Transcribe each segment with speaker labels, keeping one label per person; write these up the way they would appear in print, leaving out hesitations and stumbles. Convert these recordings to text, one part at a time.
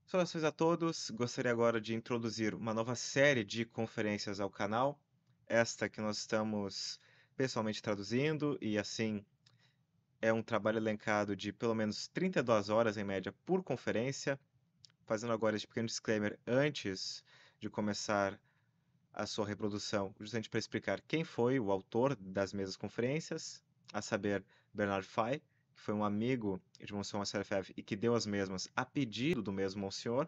Speaker 1: Saudações a todos! Gostaria agora de introduzir uma nova série de conferências ao canal, esta que nós estamos pessoalmente traduzindo, e assim é um trabalho elencado de pelo menos 32 horas em média por conferência. Fazendo agora este pequeno disclaimer antes de começar a sua reprodução, justamente para explicar quem foi o autor das mesmas conferências, a saber, Bernard Fay, que foi um amigo de Monsenhor Marcelo Lefebvre e que deu as mesmas a pedido do mesmo Monsenhor,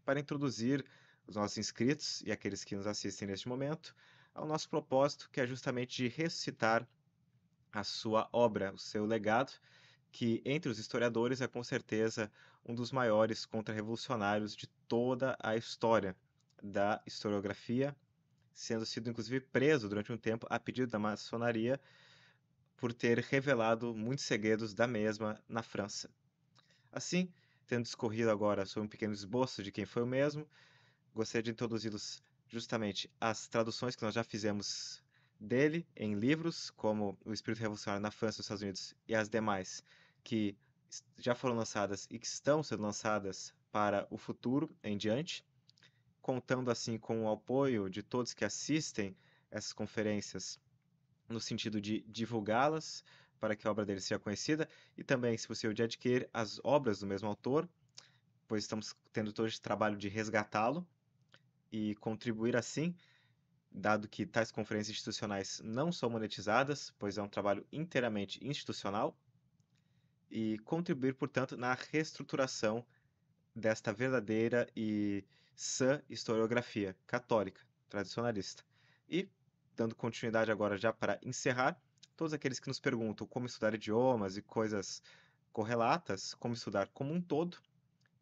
Speaker 1: para introduzir os nossos inscritos e aqueles que nos assistem neste momento ao nosso propósito, que é justamente de ressuscitar a sua obra, o seu legado, que entre os historiadores é com certeza um dos maiores contra-revolucionários de toda a história da historiografia, sendo sido inclusive preso durante um tempo a pedido da maçonaria por ter revelado muitos segredos da mesma na França. Assim, tendo discorrido agora sobre um pequeno esboço de quem foi o mesmo, gostaria de introduzi-los justamente às traduções que nós já fizemos dele em livros, como O Espírito Revolucionário na França e nos Estados Unidos, e as demais que já foram lançadas e que estão sendo lançadas para o futuro em diante, contando assim com o apoio de todos que assistem essas conferências no sentido de divulgá-las para que a obra dele seja conhecida e também, se possível, de adquirir as obras do mesmo autor, pois estamos tendo todo esse trabalho de resgatá-lo e contribuir assim, dado que tais conferências institucionais não são monetizadas, pois é um trabalho inteiramente institucional, e contribuir, portanto, na reestruturação desta verdadeira e sã historiografia católica, tradicionalista. E, dando continuidade agora já para encerrar, todos aqueles que nos perguntam como estudar idiomas e coisas correlatas, como estudar como um todo,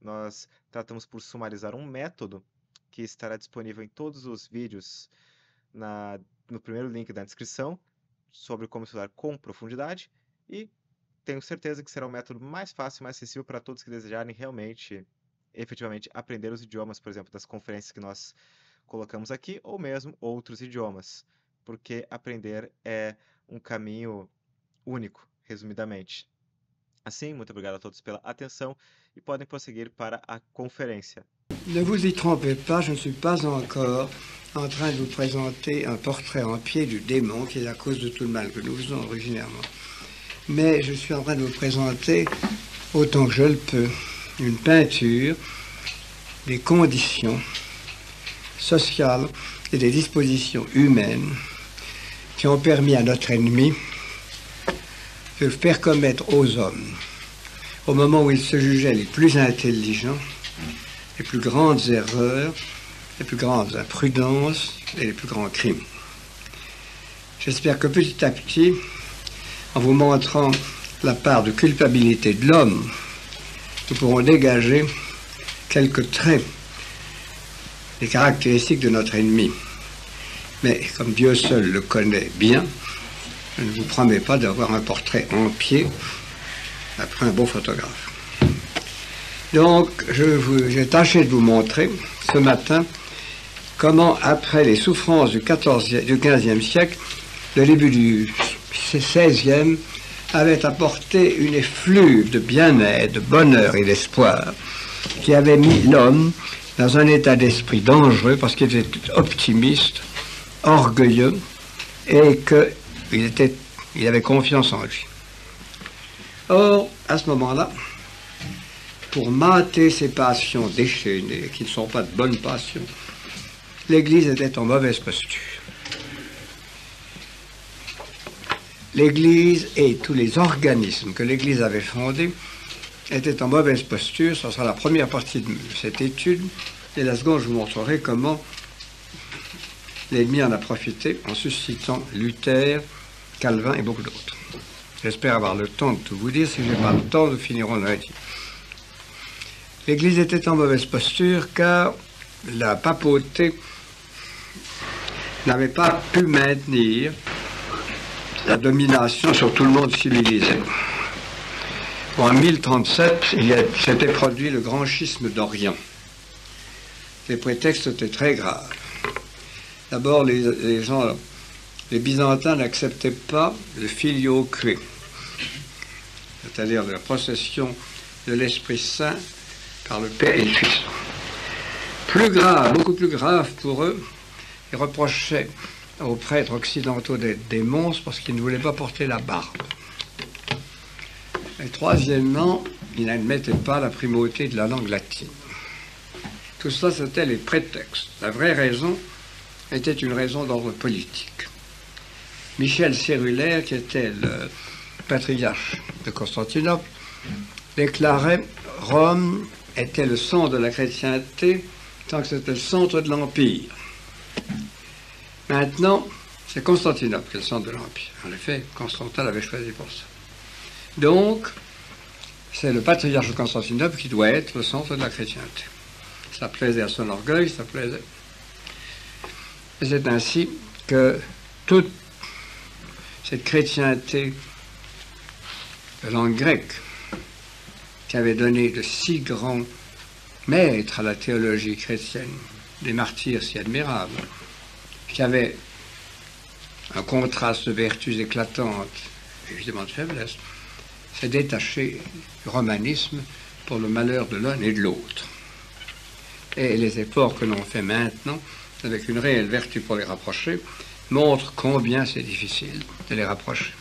Speaker 1: nós tratamos por sumarizar um método que estará disponível em todos os vídeos no primeiro link da descrição sobre como estudar com profundidade e tenho certeza que será o método mais fácil e mais acessível para todos que desejarem realmente, efetivamente, aprender os idiomas, por exemplo, das conferências que nós colocamos aqui, ou mesmo outros idiomas, porque aprender é um caminho único, resumidamente. Assim, muito obrigado a todos pela atenção e podem prosseguir para a conferência.
Speaker 2: Ne vous y trompez pas, je ne suis pas encore en train de vous présenter un portrait en pied du démon qui est la cause de tout le mal que nous faisons originairement. Mais je suis en train de vous présenter, autant que je le peux, une peinture des conditions sociales et des dispositions humaines qui ont permis à notre ennemi de faire commettre aux hommes, au moment où ils se jugeaient les plus intelligents, les plus grandes erreurs, les plus grandes imprudences et les plus grands crimes. J'espère que petit à petit, en vous montrant la part de culpabilité de l'homme, nous pourrons dégager quelques traits des caractéristiques de notre ennemi. Mais comme Dieu seul le connaît bien, je ne vous promets pas d'avoir un portrait en pied après un beau photographe. Donc, j'ai tâché de vous montrer ce matin comment, après les souffrances du XVe siècle, le début du XVIe avait apporté une effluve de bien-être, de bonheur et d'espoir qui avait mis l'homme dans un état d'esprit dangereux parce qu'il était optimiste, orgueilleux et qu'il avait confiance en lui. Or, à ce moment-là, pour mater ces passions déchaînées, qui ne sont pas de bonnes passions, l'Église était en mauvaise posture. L'Église et tous les organismes que l'Église avait fondés étaient en mauvaise posture. Ce sera la première partie de cette étude. Et la seconde, je vous montrerai comment l'ennemi en a profité en suscitant Luther, Calvin et beaucoup d'autres. J'espère avoir le temps de tout vous dire. Si je n'ai pas le temps, nous finirons lundi. L'Église était en mauvaise posture car la papauté n'avait pas pu maintenir la domination sur tout le monde civilisé. En 1037, s'était produit le grand schisme d'Orient. Les prétextes étaient très graves. D'abord, les Byzantins n'acceptaient pas le filioque, c'est-à-dire la procession de l'Esprit Saint par le Père et le Fils. Plus grave, beaucoup plus grave pour eux, ils reprochaient aux prêtres occidentaux d'être des monstres parce qu'ils ne voulaient pas porter la barbe. Et troisièmement, ils n'admettaient pas la primauté de la langue latine. Tout cela, c'était les prétextes. La vraie raison était une raison d'ordre politique. Michel Cérulaire, qui était le patriarche de Constantinople, déclarait « Rome était le centre de la chrétienté tant que c'était le centre de l'Empire. » Maintenant, c'est Constantinople qui est le centre de l'Empire. En effet, Constantin l'avait choisi pour ça. Donc, c'est le patriarche de Constantinople qui doit être le centre de la chrétienté. Ça plaisait à son orgueil, ça plaisait. Et c'est ainsi que toute cette chrétienté de langue grecque, qui avait donné de si grands maîtres à la théologie chrétienne, des martyrs si admirables, qui avait un contraste de vertus éclatantes, évidemment de faiblesse, s'est détaché du romanisme pour le malheur de l'un et de l'autre. Et les efforts que l'on fait maintenant, avec une réelle vertu pour les rapprocher, montrent combien c'est difficile de les rapprocher.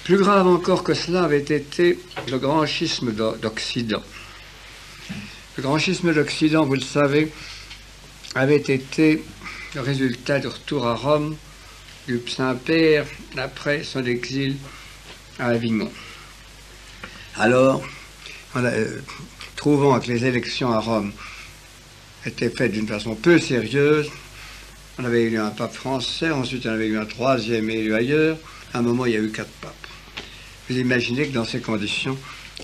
Speaker 2: Plus grave encore que cela avait été le grand schisme d'Occident. Le grand schisme d'Occident, vous le savez, avait été le résultat du retour à Rome du Saint-Père après son exil à Avignon. Alors, trouvant que les élections à Rome étaient faites d'une façon peu sérieuse, on avait élu un pape français, ensuite on avait eu un troisième élu ailleurs, à un moment il y a eu 4 papes. Vous imaginez que dans ces conditions,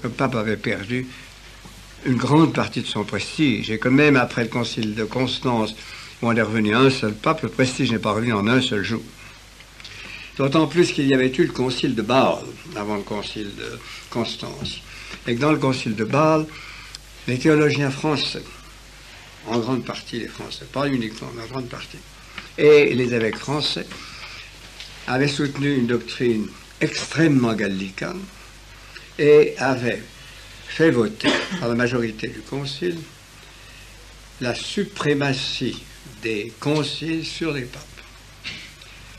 Speaker 2: le pape avait perdu une grande partie de son prestige, et que même après le concile de Constance, où on est revenu à un seul pape, le prestige n'est pas revenu en un seul jour. D'autant plus qu'il y avait eu le concile de Bâle, avant le concile de Constance. Et que dans le concile de Bâle, les théologiens français, en grande partie les Français, pas uniquement, mais en grande partie, et les évêques français, avaient soutenu une doctrine extrêmement gallicane et avaient fait voter par la majorité du concile la suprématie des conciles sur les papes.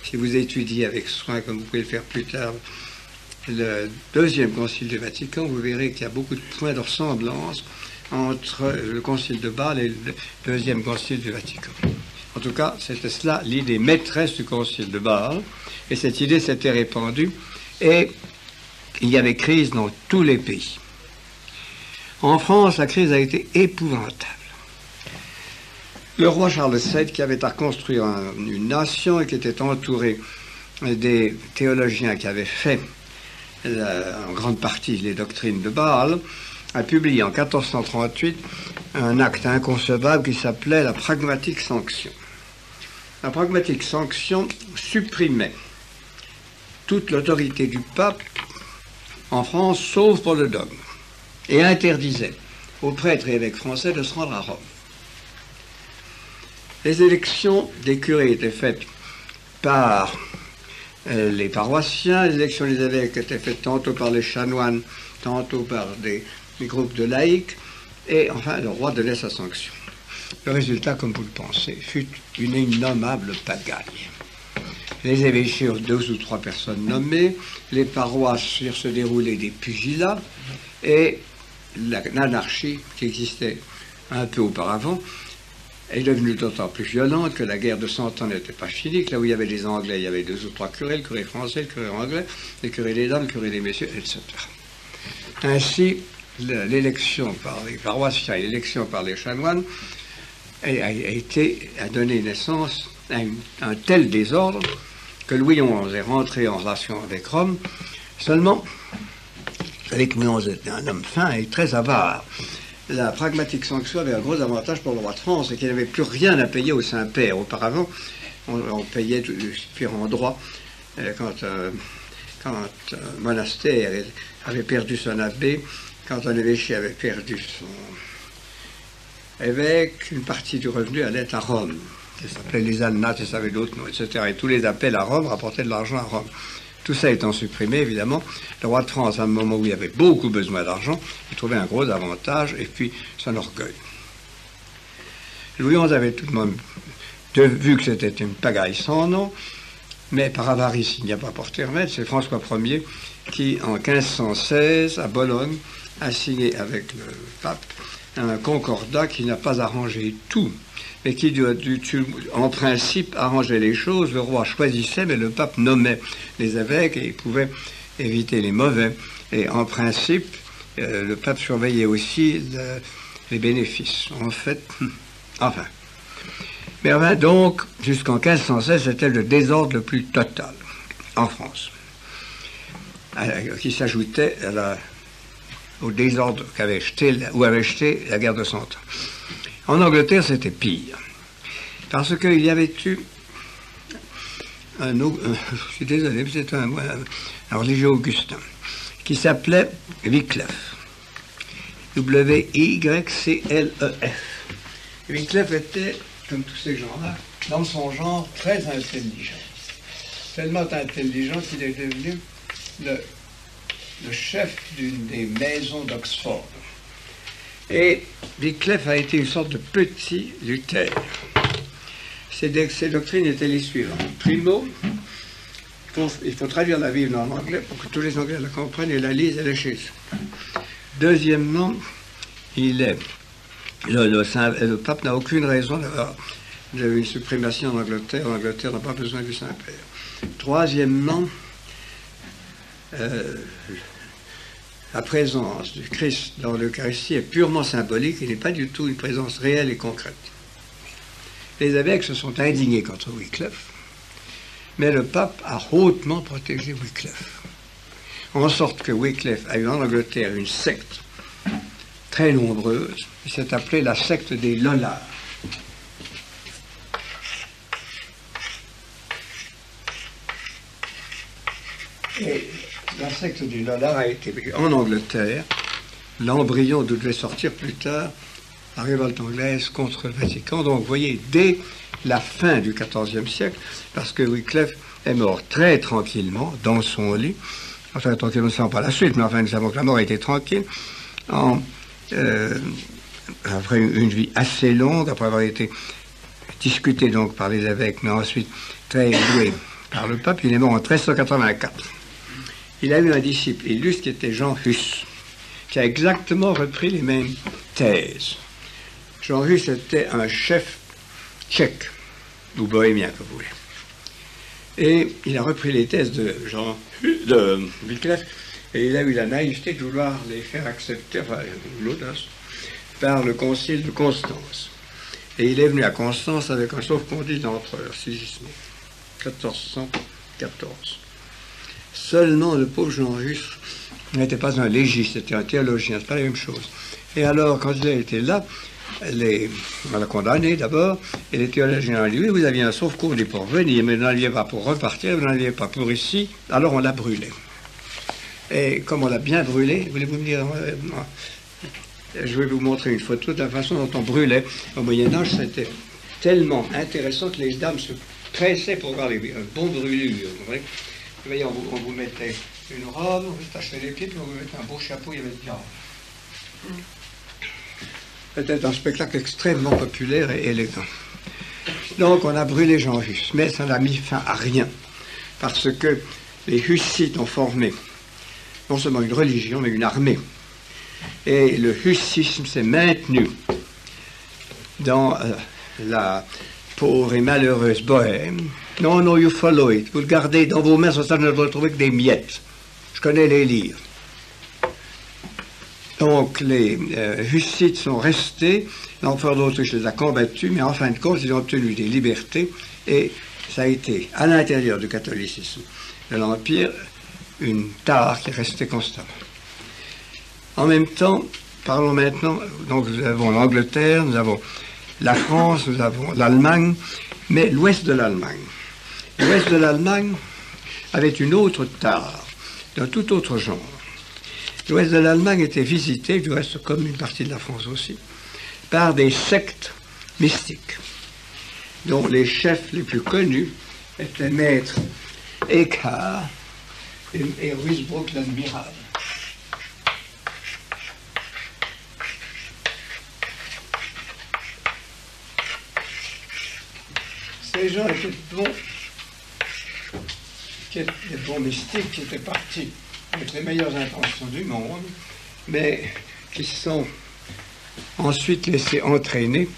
Speaker 2: Si vous étudiez avec soin, comme vous pouvez le faire plus tard, le deuxième concile du Vatican, vous verrez qu'il y a beaucoup de points de ressemblance entre le concile de Bâle et le deuxième concile du Vatican. En tout cas, c'était cela l'idée maîtresse du concile de Bâle, et cette idée s'était répandue, et il y avait crise dans tous les pays. En France, la crise a été épouvantable. Le roi Charles VII, qui avait à construire une nation et qui était entouré des théologiens qui avaient fait en grande partie les doctrines de Bâle, a publié en 1438 un acte inconcevable qui s'appelait la pragmatique sanction. La pragmatique sanction supprimait toute l'autorité du pape en France, sauf pour le dogme, et interdisait aux prêtres et évêques français de se rendre à Rome. Les élections des curés étaient faites par les paroissiens, les élections des évêques étaient faites tantôt par les chanoines, tantôt par des groupes de laïcs, et enfin le roi donnait sa sanction. Le résultat, comme vous le pensez, fut une innommable pagaille. Les évêchés eurent 2 ou 3 personnes nommées, les paroisses firent se dérouler des pugilats, et l'anarchie qui existait un peu auparavant est devenue d'autant plus violente que la guerre de 100 ans n'était pas finie, que là où il y avait les Anglais, il y avait 2 ou 3 curés, le curé français, le curé anglais, le curé des dames, le curé des messieurs, etc. Ainsi, l'élection par les paroissiens et l'élection par les chanoines a donné naissance à un tel désordre que Louis XI est rentré en relation avec Rome. Seulement, vous savez que Louis XI était un homme fin et très avare. La pragmatique sanction avait un gros avantage pour le roi de France, c'est qu'il n'avait plus rien à payer au Saint-Père. Auparavant, on payait différents droits quand un monastère avait perdu son abbé, quand un évêché avait perdu son évêque, une partie du revenu allait à Rome. Ça s'appelait les alnates, ça avait d'autres noms, etc. Et tous les appels à Rome rapportaient de l'argent à Rome. Tout ça étant supprimé, évidemment, le roi de France, à un moment où il avait beaucoup besoin d'argent, il trouvait un gros avantage, et puis son orgueil. Louis XI avait tout de même vu que c'était une pagaille sans nom, mais par avarice, il n'y a pas porté remède. C'est François Ier qui, en 1516, à Bologne, a signé avec le pape un concordat qui n'a pas arrangé tout, mais qui, en principe, arrangeait les choses. Le roi choisissait, mais le pape nommait les évêques et il pouvait éviter les mauvais. Et en principe, le pape surveillait aussi les bénéfices. En fait, enfin. Mais enfin, donc, jusqu'en 1516, c'était le désordre le plus total en France, qui s'ajoutait au désordre avait jeté la guerre de Cent Ans. En Angleterre, c'était pire, parce qu'il y avait eu je suis désolé, c'était un religieux augustin, qui s'appelait Wycliffe, W-Y-C-L-E-F. Wycliffe était, comme tous ces gens-là, dans son genre, très intelligent. Tellement intelligent qu'il est devenu le chef d'une des maisons d'Oxford. Et Wycliffe a été une sorte de petit Luther. Ses doctrines étaient les suivantes. Primo, il faut traduire la Bible en anglais pour que tous les Anglais la comprennent et la lisent et la chez eux. Deuxièmement, le pape n'a aucune raison d'avoir une suprématie en Angleterre. L'Angleterre n'a pas besoin du Saint-Père. Troisièmement, la présence du Christ dans l'Eucharistie est purement symbolique et n'est pas du tout une présence réelle et concrète. Les évêques se sont indignés contre Wycliffe, mais le pape a hautement protégé Wycliffe, en sorte que Wycliffe a eu en Angleterre une secte très nombreuse, qui s'est appelée la secte des Lollards. Et la secte des Lollards a été en Angleterre l'embryon d'où devait sortir plus tard la révolte anglaise contre le Vatican. Donc vous voyez, dès la fin du XIVe siècle, parce que Wycliffe est mort très tranquillement dans son lit, enfin tranquillement, nous ne savons pas la suite, mais enfin nous savons que la mort a été tranquille, après une vie assez longue, après avoir été discuté donc par les évêques, mais ensuite très doué par le pape. Il est mort en 1384. Il a eu un disciple illustre qui était Jean Hus, qui a exactement repris les mêmes thèses. Jean Hus était un chef tchèque, ou bohémien, comme vous voulez. Et il a repris les thèses de Wycliffe, et il a eu la naïveté de vouloir les faire accepter, enfin l'audace, par le concile de Constance. Et il est venu à Constance avec un sauf-conduit d'empereur, Sigismond, 1414. Seulement, le pauvre Jean Hus n'était pas un légiste, c'était un théologien, c'est pas la même chose. Et alors, quand il a été là, on l'a condamné d'abord, et les théologiens ont dit, oui, vous aviez un sauf-conduit pour venir, mais vous n'en aviez pas pour repartir, vous n'en aviez pas pour ici, alors on l'a brûlé. Et comme on l'a bien brûlé, voulez-vous me dire, je vais vous montrer une photo de la façon dont on brûlait. Au Moyen-Âge, c'était tellement intéressant que les dames se pressaient pour voir les bons brûlures. Vous voyez, on vous mettait une robe, on vous tachait les pieds, puis on vous mettait un beau chapeau, il y avait de viande. C'était un spectacle extrêmement populaire et élégant. Donc on a brûlé Jean Hus, mais ça n'a mis fin à rien, parce que les Hussites ont formé non seulement une religion, mais une armée. Et le hussisme s'est maintenu dans la pauvre et malheureuse Bohème. Non, you follow it. Vous le gardez dans vos mains, ça ne doit trouver que des miettes. Je connais les lire. Donc les Hussites sont restés, l'empereur d'Autriche les a combattus, mais en fin de compte, ils ont obtenu des libertés, et ça a été, à l'intérieur du catholicisme de l'Empire, une tare qui est restée constamment. En même temps, parlons maintenant, donc nous avons l'Angleterre, nous avons la France, nous avons l'Allemagne, mais l'ouest de l'Allemagne. L'ouest de l'Allemagne avait une autre tare, d'un tout autre genre. L'ouest de l'Allemagne était visité, du reste comme une partie de la France aussi, par des sectes mystiques, dont les chefs les plus connus étaient Maître Eckhart et Ruysbroek l'admirable. Ces gens étaient des bons mystiques qui étaient partis avec les meilleures intentions du monde, mais qui sont ensuite laissés entraîner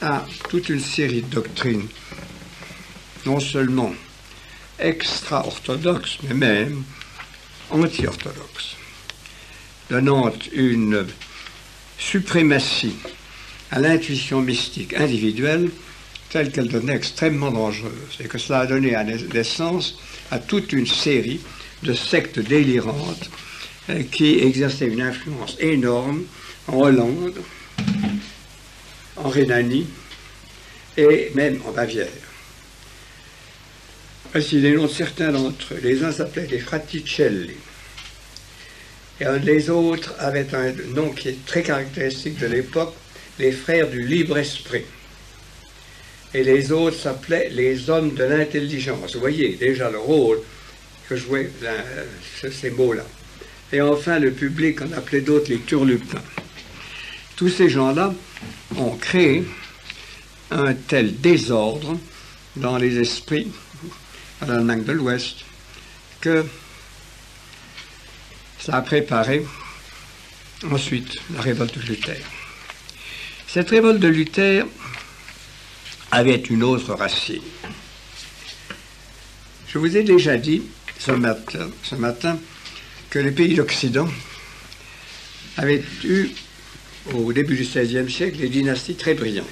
Speaker 2: à toute une série de doctrines, non seulement extra-orthodoxes, mais même anti-orthodoxes, donnant une suprématie à l'intuition mystique individuelle telle qu'elle devenait extrêmement dangereuse, et que cela a donné naissance à toute une série de sectes délirantes qui exerçaient une influence énorme en Hollande, en Rhénanie et même en Bavière. Voici les noms de certains d'entre eux. Les uns s'appelaient les Fraticelli, et les autres avaient un nom qui est très caractéristique de l'époque, les frères du libre esprit. Et les autres s'appelaient les hommes de l'intelligence. Vous voyez déjà le rôle que jouaient ces mots-là. Et enfin, le public en appelait d'autres les turlupins. Tous ces gens-là ont créé un tel désordre dans les esprits à l'Allemagne de l'Ouest que ça a préparé ensuite la révolte de Luther. Cette révolte de Luther avait une autre racine. Je vous ai déjà dit ce matin que les pays d'Occident avaient eu, au début du XVIe siècle, des dynasties très brillantes.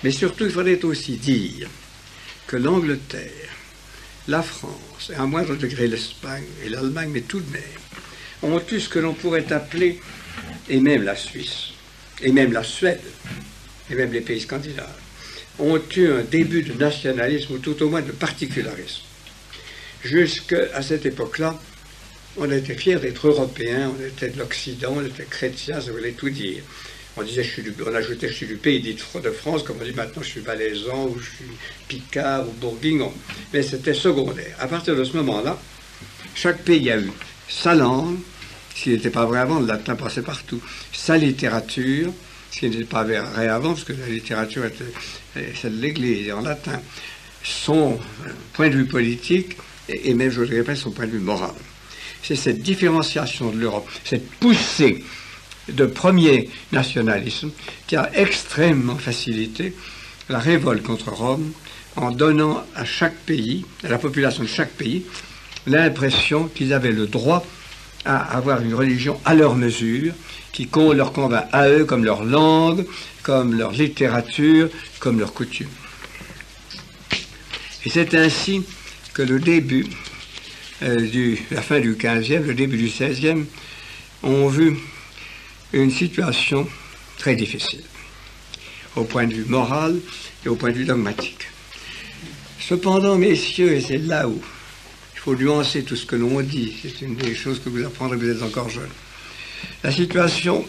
Speaker 2: Mais surtout, il faudrait aussi dire que l'Angleterre, la France, et à moindre degré l'Espagne et l'Allemagne, mais tout de même, ont eu ce que l'on pourrait appeler, et même la Suisse, et même la Suède, et même les pays scandinaves, ont eu un début de nationalisme, ou tout au moins de particularisme. Jusqu'à cette époque-là, on était fiers d'être européens, on était de l'Occident, on était chrétiens, ça voulait tout dire. On disait, on ajoutait, je suis du pays dit de France, comme on dit maintenant, je suis valaisan, ou je suis picard, ou bourguignon. Mais c'était secondaire. À partir de ce moment-là, chaque pays a eu sa langue, ce qui n'était pas vrai avant, le latin passait partout, sa littérature, ce qui n'était pas vrai avant, parce que la littérature était celle de l'Église, et en latin, son point de vue politique, et même, je dirais pas, son point de vue moral. C'est cette différenciation de l'Europe, cette poussée de premier nationalisme qui a extrêmement facilité la révolte contre Rome en donnant à chaque pays, à la population de chaque pays, l'impression qu'ils avaient le droit à avoir une religion à leur mesure, qui leur convainc à eux comme leur langue, comme leur littérature, comme leurs coutumes. Et c'est ainsi que le début, la fin du XVe, le début du XVIe, ont vu une situation très difficile, au point de vue moral et au point de vue dogmatique. Cependant, messieurs, et c'est là où il faut nuancer tout ce que l'on dit, c'est une des choses que vous apprendrez, vous êtes encore jeunes. La situation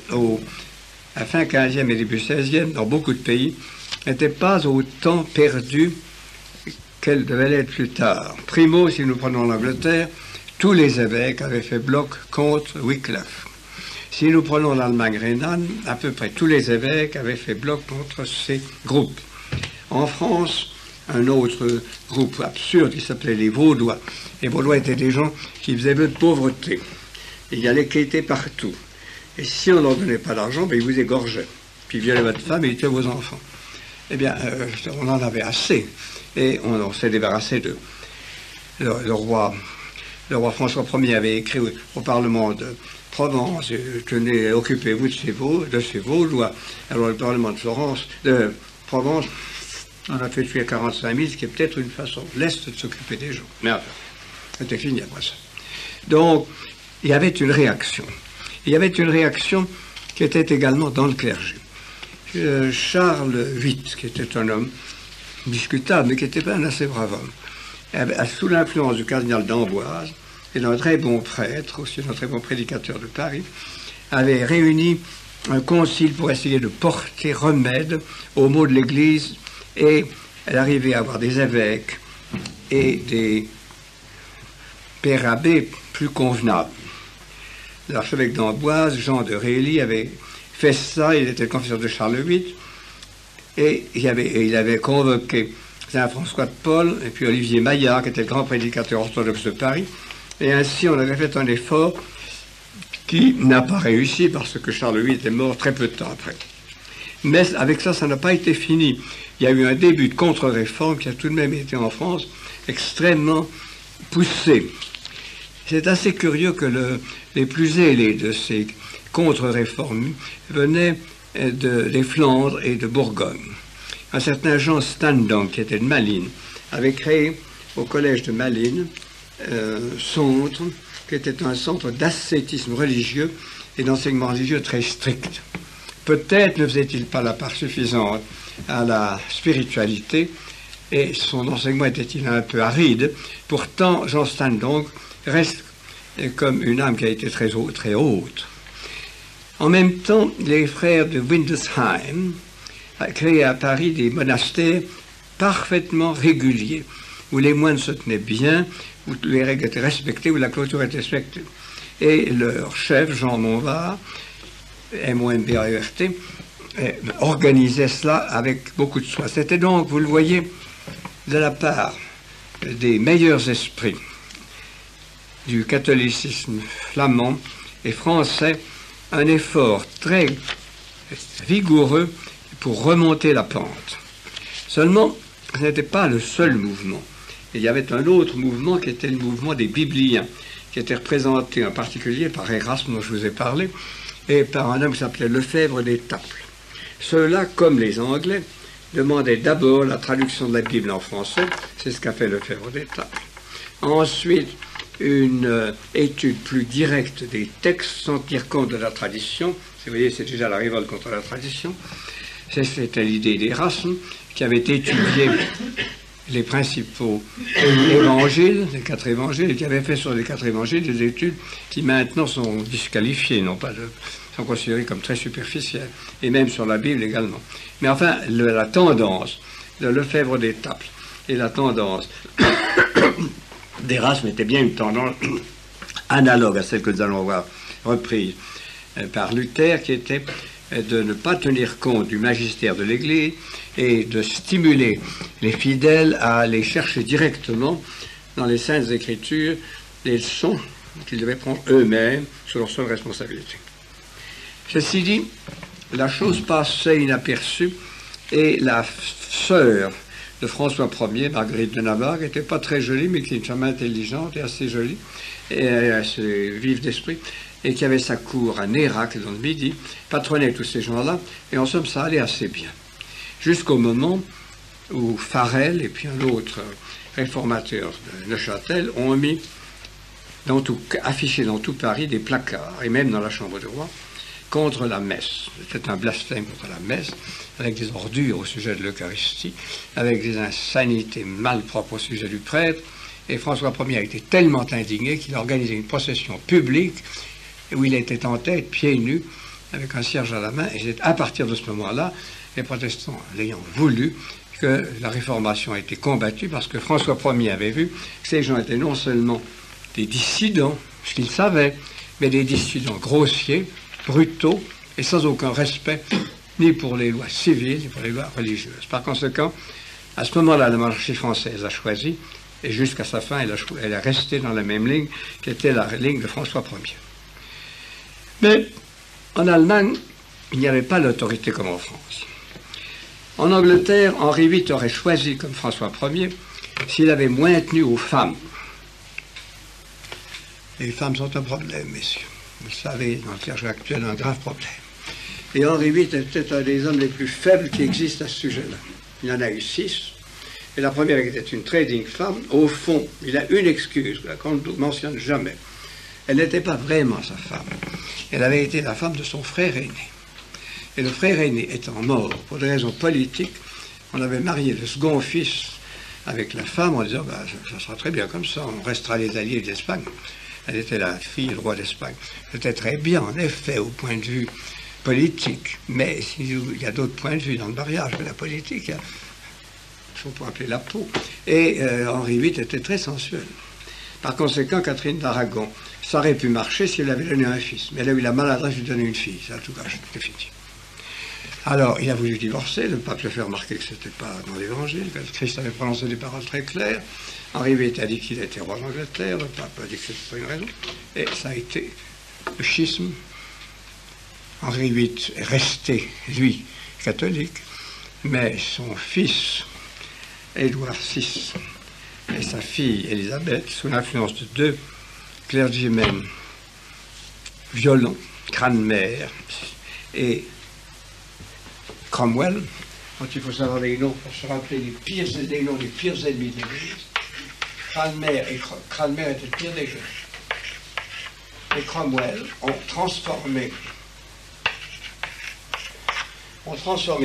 Speaker 2: à la fin XVe et début XVIe, dans beaucoup de pays, n'était pas autant perdue qu'elle devait l'être plus tard. Primo, si nous prenons l'Angleterre, tous les évêques avaient fait bloc contre Wycliffe. Si nous prenons l'Allemagne rhénane, à peu près tous les évêques avaient fait bloc contre ces groupes. En France, un autre groupe absurde qui s'appelait les Vaudois. Les Vaudois étaient des gens qui faisaient vœu de pauvreté. Il y allait quêter partout. Et si on ne leur donnait pas d'argent, ben, ils vous égorgeaient. Puis ils violaient votre femme et ils tuaient vos enfants. Eh bien, on en avait assez. Et on s'est débarrassé d'eux. Le roi François Ier avait écrit au Parlement de Provence, tenez, occupez-vous de ces Vaudois. Alors le Parlement de Provence, on a fait tuer 45 000, ce qui est peut-être une façon leste de s'occuper des gens. Mais enfin, c'était fini après ça. Donc, il y avait une réaction. Il y avait une réaction qui était également dans le clergé. Charles VIII, qui était un homme discutable, mais qui était pas un assez brave homme, sous l'influence du cardinal d'Amboise et d'un très bon prêtre, aussi d'un très bon prédicateur de Paris, avait réuni un concile pour essayer de porter remède aux maux de l'Église et d'arriver à avoir des évêques et des père abbé plus convenable. L'archevêque d'Amboise, Jean de Rély, avait fait ça, il était le confesseur de Charles VIII, et il avait convoqué Saint-François de Paul, et puis Olivier Maillard, qui était le grand prédicateur orthodoxe de Paris, et ainsi on avait fait un effort qui n'a pas réussi, parce que Charles VIII est mort très peu de temps après. Mais avec ça, ça n'a pas été fini. Il y a eu un début de contre-réforme qui a tout de même été en France extrêmement poussé. C'est assez curieux que les plus zélés de ces contre-réformes venaient des Flandres et de Bourgogne. Un certain Jean Stendhal, qui était de Malines, avait créé au collège de Malines centre, qui était un centre d'ascétisme religieux et d'enseignement religieux très strict. Peut-être ne faisait-il pas la part suffisante à la spiritualité, et son enseignement était-il un peu aride. Pourtant, Jean Stendhal reste comme une âme qui a été très haute. En même temps, les frères de Windesheim créé à Paris des monastères parfaitement réguliers, où les moines se tenaient bien, où les règles étaient respectées, où la clôture était respectée. Et leur chef, Jean Montvar, M-O-M-B-A-E-R-T, organisait cela avec beaucoup de soin. C'était donc, vous le voyez, de la part des meilleurs esprits du catholicisme flamand et français, un effort très vigoureux pour remonter la pente. Seulement, ce n'était pas le seul mouvement. Il y avait un autre mouvement qui était le mouvement des Bibliens, qui était représenté en particulier par Erasme, dont je vous ai parlé, et par un homme qui s'appelait Lefebvre d'Étaples. Ceux-là, comme les Anglais, demandaient d'abord la traduction de la Bible en français, c'est ce qu'a fait Lefebvre d'Étaples. Ensuite, une étude plus directe des textes sans tenir compte de la tradition. Vous voyez, c'est déjà la révolte contre la tradition. C'était l'idée d'Erasme, qui avait étudié les principaux évangiles, les 4 évangiles, et qui avait fait sur les 4 évangiles des études qui maintenant sont disqualifiées, sont considérées comme très superficielles, et même sur la Bible également. Mais enfin, la tendance de Lefebvre d'Étaples et la tendance d'Erasme était bien une tendance analogue à celle que nous allons voir reprise par Luther, qui était de ne pas tenir compte du magistère de l'Église et de stimuler les fidèles à aller chercher directement dans les Saintes Écritures les leçons qu'ils devaient prendre eux-mêmes sur leur seule responsabilité. Ceci dit, la chose passait inaperçue et la sœur de François Ier, Marguerite de Navarre, qui n'était pas très jolie, mais qui est une femme intelligente et assez jolie, et assez vive d'esprit, et qui avait sa cour à Nérac, dans le Midi, patronnait tous ces gens-là, et en somme, ça allait assez bien. Jusqu'au moment où Farel et puis un autre réformateur de Neuchâtel ont mis, affiché dans tout Paris des placards, et même dans la chambre du roi, contre la messe. C'était un blasphème contre la messe, avec des ordures au sujet de l'Eucharistie, avec des insanités malpropres au sujet du prêtre, et François Ier a été tellement indigné qu'il a organisé une procession publique où il était en tête, pieds nus, avec un cierge à la main, et c'est à partir de ce moment-là, les protestants l'ayant voulu, que la réformation a été combattue, parce que François Ier avait vu que ces gens étaient non seulement des dissidents, ce qu'ils savaient, mais des dissidents grossiers, brutaux, et sans aucun respect, ni pour les lois civiles, ni pour les lois religieuses. Par conséquent, à ce moment-là, la monarchie française a choisi, et jusqu'à sa fin, elle est restée dans la même ligne, qui était la ligne de François Ier. Mais en Allemagne, il n'y avait pas l'autorité comme en France. En Angleterre, Henri VIII aurait choisi comme François Ier s'il avait moins tenu aux femmes. Les femmes sont un problème, messieurs. Vous le savez, dans le clergé actuel, un grave problème. Et Henri VIII était un des hommes les plus faibles qui existent à ce sujet-là. Il y en a eu 6. Et la première était une très digne femme. Au fond, il a une excuse qu'on ne mentionne jamais. Elle n'était pas vraiment sa femme. Elle avait été la femme de son frère aîné. Et le frère aîné étant mort pour des raisons politiques, on avait marié le second fils avec la femme en disant ça sera très bien comme ça, on restera les alliés d'Espagne. Elle était la fille du roi d'Espagne. C'était très bien, en effet, au point de vue politique. Mais il y a d'autres points de vue dans le mariage, mais la politique, il faut pas appeler la peau. Et Henri VIII était très sensuel. Par conséquent, Catherine d'Aragon, ça aurait pu marcher si elle avait donné un fils. Mais elle a eu la maladresse de lui donner une fille. Ça, en tout cas, c'est définitif. Alors, il a voulu divorcer. Le pape lui a fait remarquer que ce n'était pas dans l'Évangile. Christ avait prononcé des paroles très claires. Henri VIII a dit qu'il était roi d'Angleterre. Le pape a dit que ce n'était pas une raison. Et ça a été le schisme. Henri VIII est resté, lui, catholique. Mais son fils, Édouard VI, et sa fille Élisabeth, sous l'influence de deux clergymen violents, Cranmer et Cromwell, dont il faut savoir les noms pour se rappeler les noms des pires ennemis de l'Église. Cranmer était le pire des gens. Et Cromwell ont transformé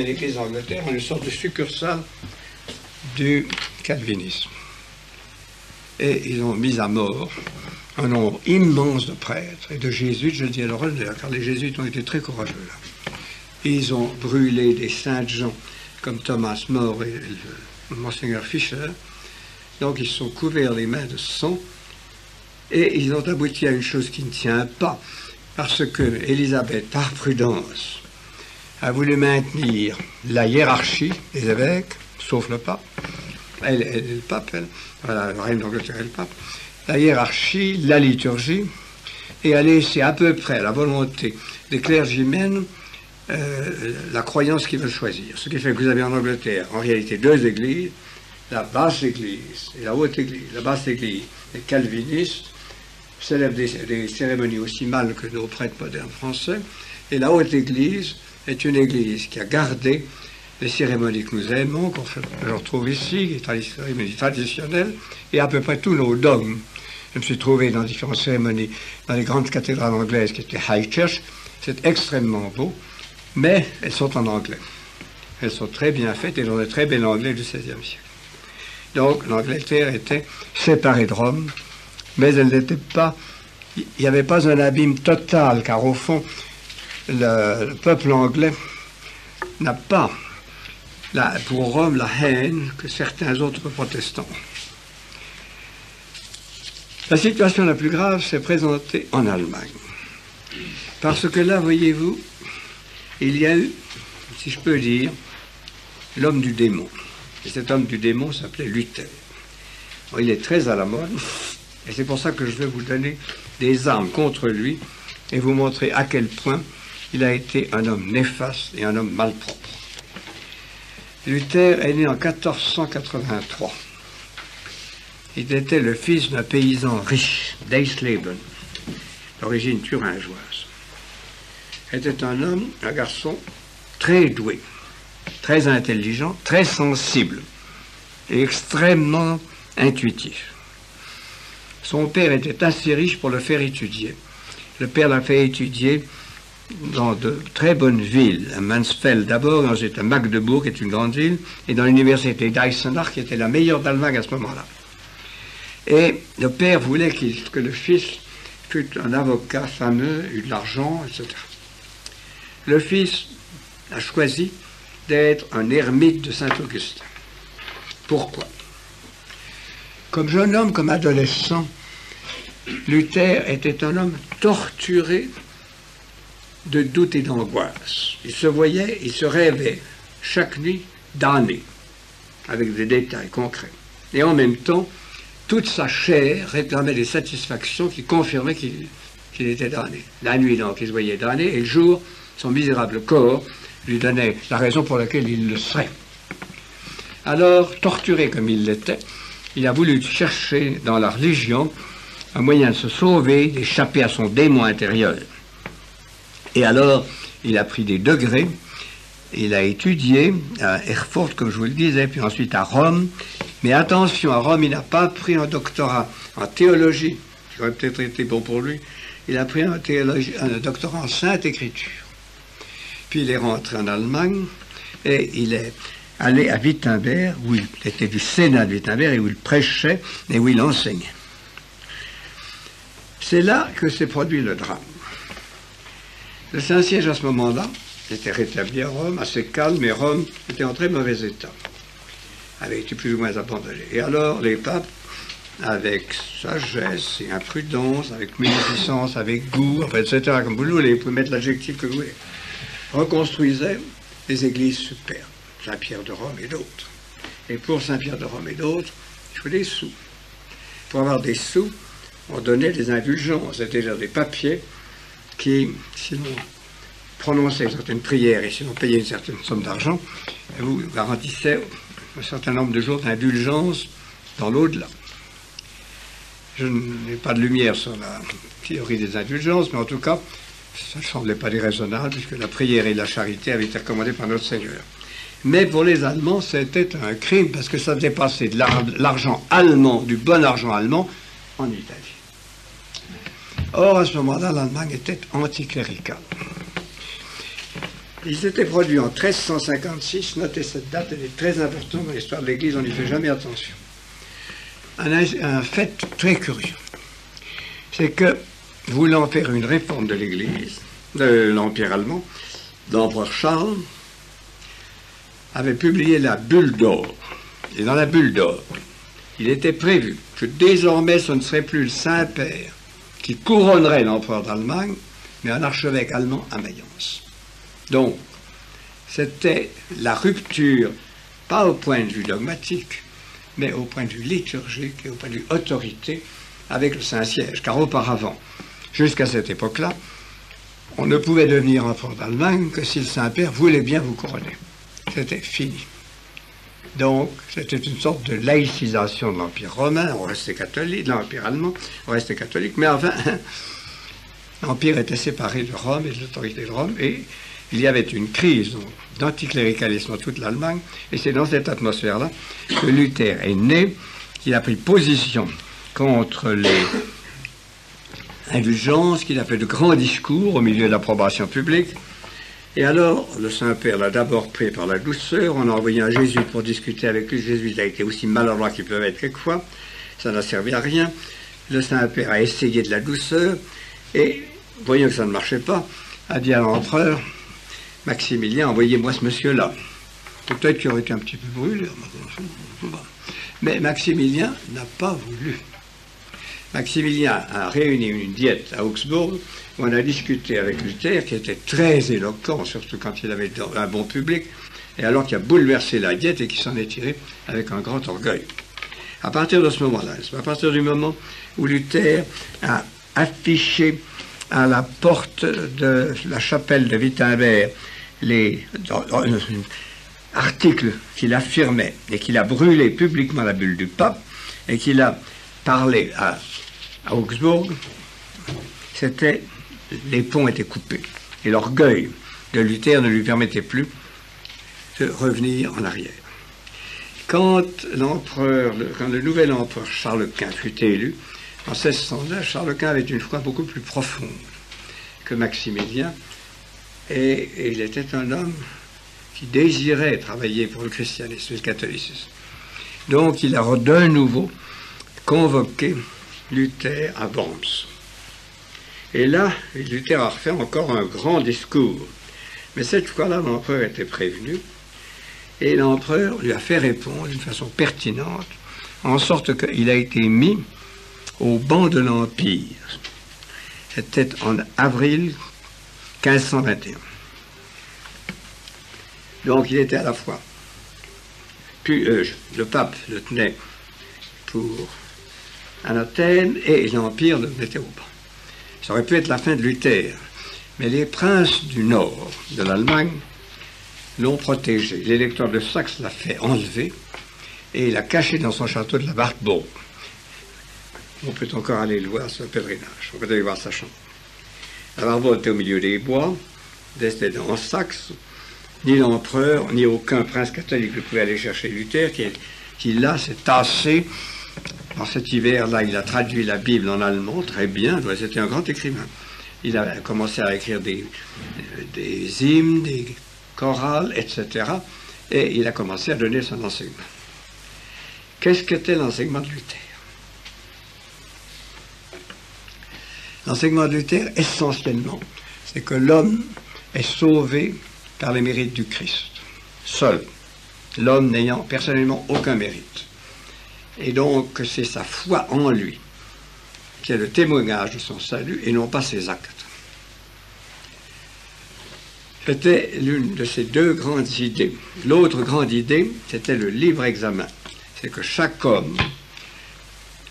Speaker 2: l'Église d'Angleterre en une sorte de succursale du calvinisme. Et ils ont mis à mort un nombre immense de prêtres et de jésuites, je dis à leur honneur, car les jésuites ont été très courageux là. Ils ont brûlé des saints gens comme Thomas More et Monseigneur Fischer. Donc ils se sont couverts les mains de sang et ils ont abouti à une chose qui ne tient pas, parce que Élisabeth, par prudence, a voulu maintenir la hiérarchie des évêques, sauf le pape. Elle est le pape, elle. Voilà, la reine d'Angleterre et le pape. La hiérarchie, la liturgie, et a laissé à peu près à la volonté des clergymens la croyance qu'ils veulent choisir. Ce qui fait que vous avez en Angleterre, en réalité, deux églises, la basse église et la haute église. La basse église, les calvinistes, célèbrent des cérémonies aussi mal que nos prêtres modernes français, et la haute église est une église qui a gardé les cérémonies que nous aimons, qu'on retrouve ici, les cérémonies traditionnelles, et à peu près tous nos dogmes. Je me suis trouvé dans différentes cérémonies, dans les grandes cathédrales anglaises qui étaient High Church. C'est extrêmement beau, mais elles sont en anglais. Elles sont très bien faites et dans le très bel anglais du XVIe siècle. Donc l'Angleterre était séparée de Rome, mais elle n'était pas... Il n'y avait pas un abîme total, car au fond, le peuple anglais n'a pas, pour Rome, la haine que certains autres protestants. La situation la plus grave s'est présentée en Allemagne. Parce que là, voyez-vous, il y a eu, si je peux dire, l'homme du démon. Et cet homme du démon s'appelait Luther. Bon, il est très à la mode, et c'est pour ça que je vais vous donner des armes contre lui et vous montrer à quel point il a été un homme néfaste et un homme malpropre. Luther est né en 1483. Il était le fils d'un paysan riche, d'Eisleben, d'origine thuringoise. Était un homme, un garçon très doué, très intelligent, très sensible et extrêmement intuitif. Son père était assez riche pour le faire étudier. Le père l'a fait étudier dans de très bonnes villes, à Mansfeld d'abord, ensuite à Magdebourg, qui est une grande ville, et dans l'université d'Eisenach, qui était la meilleure d'Allemagne à ce moment-là. Et le père voulait que le fils fût un avocat fameux, eût de l'argent, etc. Le fils a choisi d'être un ermite de Saint-Augustin. Pourquoi? Comme jeune homme, comme adolescent, Luther était un homme torturé de doute et d'angoisse. Il se rêvait chaque nuit damné, avec des détails concrets. Et en même temps, toute sa chair réclamait des satisfactions qui confirmaient qu'il était damné. La nuit, donc, il se voyait damné, et le jour, son misérable corps lui donnait la raison pour laquelle il le serait. Alors, torturé comme il l'était, il a voulu chercher dans la religion un moyen de se sauver, d'échapper à son démon intérieur. Et alors, il a pris des degrés, il a étudié à Erfurt, comme je vous le disais, puis ensuite à Rome. Mais attention, à Rome, il n'a pas pris un doctorat en théologie, qui aurait peut-être été bon pour lui. Il a pris un doctorat en Sainte Écriture. Puis il est rentré en Allemagne et il est allé à Wittenberg, où il était du Sénat de Wittenberg, et où il prêchait et où il enseignait. C'est là que s'est produit le drame. Le Saint-Siège, à ce moment-là, était rétabli à Rome, assez calme, mais Rome était en très mauvais état, avait été plus ou moins abandonné. Et alors, les papes avec sagesse et imprudence, avec munificence, avec goût, enfin, etc., comme vous voulez, vous pouvez mettre l'adjectif que vous voulez, reconstruisait des églises superbes, Saint-Pierre de Rome et d'autres. Et pour Saint-Pierre de Rome et d'autres, il faut des sous. Pour avoir des sous, on donnait des indulgences, c'est-à-dire des papiers qui, si l'on prononçait certaines prières et si l'on payait une certaine somme d'argent, vous garantissait un certain nombre de jours d'indulgence dans l'au-delà. Je n'ai pas de lumière sur la théorie des indulgences, mais en tout cas, ça ne semblait pas déraisonnable, puisque la prière et la charité avaient été recommandées par notre Seigneur. Mais pour les Allemands, c'était un crime, parce que ça faisait passer de l'argent allemand, du bon argent allemand, en Italie. Or, à ce moment-là, l'Allemagne était anticléricale. Il s'était produit en 1356, notez cette date, elle est très importante dans l'histoire de l'Église, on n'y fait jamais attention. Un fait très curieux, c'est que, voulant faire une réforme de l'Église, de l'Empire allemand, l'empereur Charles avait publié la bulle d'or. Et dans la bulle d'or, il était prévu que désormais ce ne serait plus le Saint-Père qui couronnerait l'empereur d'Allemagne, mais un archevêque allemand à Mayence. Donc, c'était la rupture, pas au point de vue dogmatique, mais au point de vue liturgique et au point de vue autorité avec le Saint-Siège. Car auparavant, jusqu'à cette époque-là, on ne pouvait devenir empereur d'Allemagne que si le Saint-Père voulait bien vous couronner. C'était fini. Donc, c'était une sorte de laïcisation de l'Empire romain, on restait catholique, de l'Empire allemand, on restait catholique, mais enfin, l'Empire était séparé de Rome et de l'autorité de Rome, et il y avait une crise d'anticléricalisme dans toute l'Allemagne, et c'est dans cette atmosphère-là que Luther est né, qu'il a pris position contre les indulgences, qu'il a fait de grands discours au milieu de l'approbation publique. Et alors, le Saint-Père l'a d'abord pris par la douceur, on a envoyé un jésuite pour discuter avec lui. Le jésuite a été aussi maladroit qu'il peut être quelquefois, ça n'a servi à rien. Le Saint-Père a essayé de la douceur, et, voyant que ça ne marchait pas, a dit à l'empereur, Maximilien, envoyez-moi ce monsieur-là. Peut-être qu'il aurait été un petit peu brûlé, mais Maximilien n'a pas voulu. Maximilien a réuni une diète à Augsbourg, où on a discuté avec Luther, qui était très éloquent, surtout quand il avait un bon public, et alors qu'il a bouleversé la diète et qui s'en est tiré avec un grand orgueil. À partir de ce moment-là, à partir du moment où Luther a affiché à la porte de la chapelle de Wittenberg les articles qu'il affirmait et qu'il a brûlé publiquement la bulle du pape et qu'il a parlé à Augsbourg, les ponts étaient coupés et l'orgueil de Luther ne lui permettait plus de revenir en arrière. Quand le nouvel empereur Charles Quint fut élu, en 1609, Charles Quint avait une foi beaucoup plus profonde que Maximilien, et il était un homme qui désirait travailler pour le christianisme et le catholicisme. Donc il a de nouveau convoqué Luther à Worms. Et là, Luther a refait encore un grand discours. Mais cette fois-là, l'empereur était prévenu, et l'empereur lui a fait répondre d'une façon pertinente, en sorte qu'il a été mis au banc de l'Empire. C'était en avril 1521. Donc il était à la fois, puis le pape le tenait pour anathème et l'Empire le mettait au banc. Ça aurait pu être la fin de Luther, mais les princes du nord de l'Allemagne l'ont protégé. L'électeur de Saxe l'a fait enlever et il l'a caché dans son château de la Wartburg. On peut encore aller le voir sur le pèlerinage, on peut aller voir sa chambre. La Wartburg était au milieu des bois, c'était en Saxe. Ni l'empereur, ni aucun prince catholique ne pouvait aller chercher Luther, qui là s'est tassé. En cet hiver-là, il a traduit la Bible en allemand, très bien, c'était un grand écrivain. Il a commencé à écrire des hymnes, des chorales, etc. Et il a commencé à donner son enseignement. Qu'est-ce qu'était l'enseignement de Luther? L'enseignement de Luther, essentiellement, c'est que l'homme est sauvé par les mérites du Christ. Seul. L'homme n'ayant personnellement aucun mérite. Et donc, c'est sa foi en lui qui est le témoignage de son salut et non pas ses actes. C'était l'une de ces deux grandes idées. L'autre grande idée, c'était le libre examen. C'est que chaque homme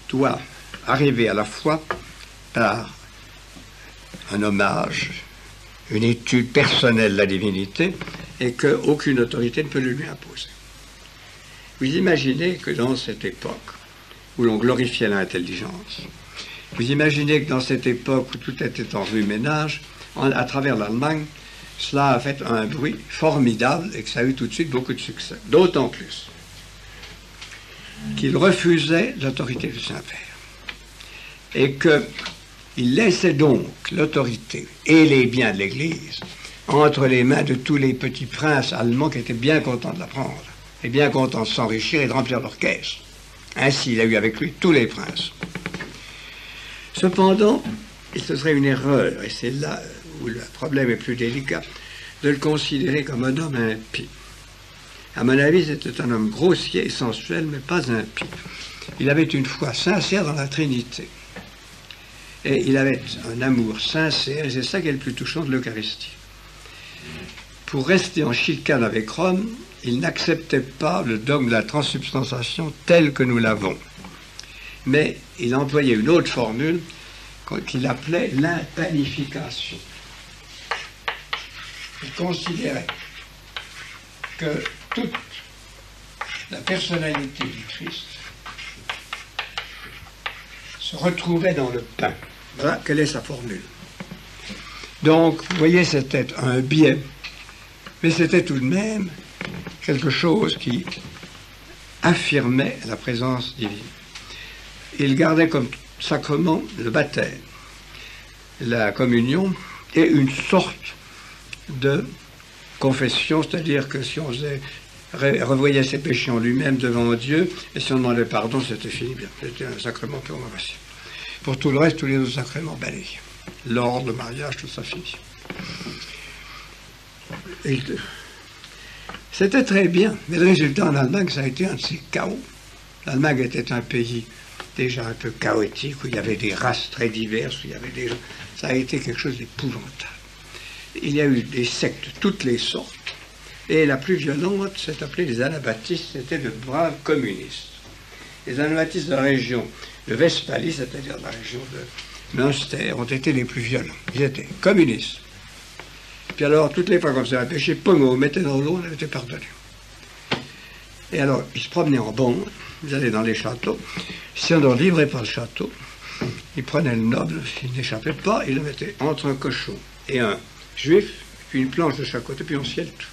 Speaker 2: doit arriver à la foi par un hommage, une étude personnelle de la divinité, et qu'aucune autorité ne peut le lui imposer. Vous imaginez que dans cette époque où l'on glorifiait l'intelligence, vous imaginez que dans cette époque où tout était en remue-ménage, à travers l'Allemagne, cela a fait un bruit formidable et que ça a eu tout de suite beaucoup de succès. D'autant plus qu'il refusait l'autorité du Saint-Père et qu'il laissait donc l'autorité et les biens de l'Église entre les mains de tous les petits princes allemands qui étaient bien contents de la prendre et bien contents de s'enrichir et de remplir leurs caisses. Ainsi, il a eu avec lui tous les princes. Cependant, ce serait une erreur, et c'est là où le problème est plus délicat, de le considérer comme un homme impie. À mon avis, c'était un homme grossier et sensuel, mais pas impie. Il avait une foi sincère dans la Trinité. Et il avait un amour sincère, et c'est ça qui est le plus touchant de l'Eucharistie. Pour rester en chicane avec Rome, il n'acceptait pas le dogme de la transsubstantiation tel que nous l'avons. Mais il employait une autre formule qu'il appelait l'impanification. Il considérait que toute la personnalité du Christ se retrouvait dans le pain. Voilà quelle est sa formule. Donc, vous voyez, c'était un biais, mais c'était tout de même quelque chose qui affirmait la présence divine. Il gardait comme sacrement le baptême, la communion et une sorte de confession, c'est-à-dire que si on revoyait ses péchés en lui-même devant Dieu, et si on demandait pardon, c'était fini bien. C'était un sacrement purement passif. Pour tout le reste, tous les autres sacrements balayés. L'ordre, le mariage, tout ça fini. C'était très bien, mais le résultat en Allemagne, ça a été un de ces chaos. L'Allemagne était un pays déjà un peu chaotique, où il y avait des races très diverses, où il y avait des gens. Ça a été quelque chose d'épouvantable. Il y a eu des sectes de toutes les sortes, et la plus violente s'est appelée les anabaptistes, c'était de braves communistes. Les anabaptistes de la région de Westphalie, c'est-à-dire de la région de Münster, ont été les plus violents. Ils étaient communistes. Puis alors, toutes les fois qu'on faisait un péché, poum, on mettait dans l'eau, on avait été pardonné. Et alors, ils se promenaient en bande, ils allaient dans les châteaux. Si on ne leur livrait pas le château, ils prenaient le noble, s'il n'échappait pas, ils le mettaient entre un cochon et un juif, puis une planche de chaque côté, puis on sciait tout.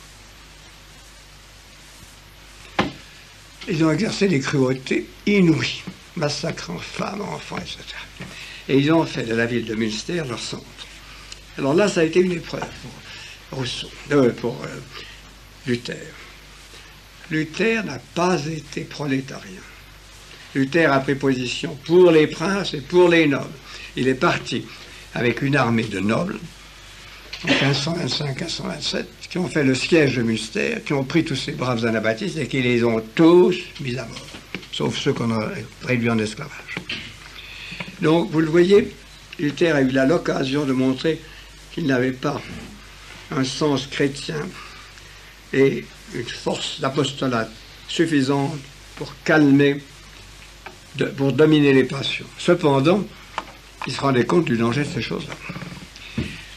Speaker 2: Ils ont exercé des cruautés inouïes, massacrant femmes, enfants, etc. Et ils ont fait de la ville de Münster leur centre. Alors là, ça a été une épreuve pour Luther. Luther n'a pas été prolétarien. Luther a pris position pour les princes et pour les nobles. Il est parti avec une armée de nobles, en 1525-1527, qui ont fait le siège de Münster, qui ont pris tous ces braves anabaptistes et qui les ont tous mis à mort, sauf ceux qu'on a réduits en esclavage. Donc, vous le voyez, Luther a eu l'occasion de montrer qu'il n'avait pas un sens chrétien et une force d'apostolat suffisante pour calmer, pour dominer les passions. Cependant, il se rendait compte du danger de ces choses-là.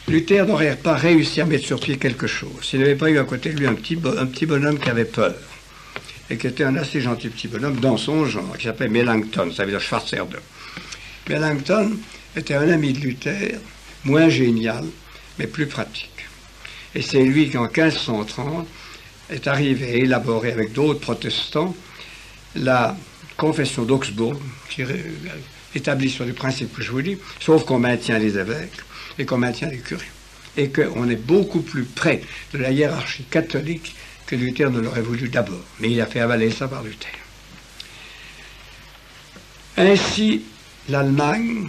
Speaker 2: Luther n'aurait pas réussi à mettre sur pied quelque chose s'il n'avait pas eu à côté de lui un petit bonhomme qui avait peur et qui était un assez gentil petit bonhomme dans son genre, qui s'appelait Melanchthon, ça veut dire Schwarzerde. Melanchthon était un ami de Luther, moins génial, mais plus pratique. Et c'est lui qui, en 1530, est arrivé à élaborer avec d'autres protestants la confession d'Augsbourg, qui est établie sur les principes que je vous dis, sauf qu'on maintient les évêques et qu'on maintient les curés. Et qu'on est beaucoup plus près de la hiérarchie catholique que Luther ne l'aurait voulu d'abord. Mais il a fait avaler ça par Luther. Ainsi, l'Allemagne,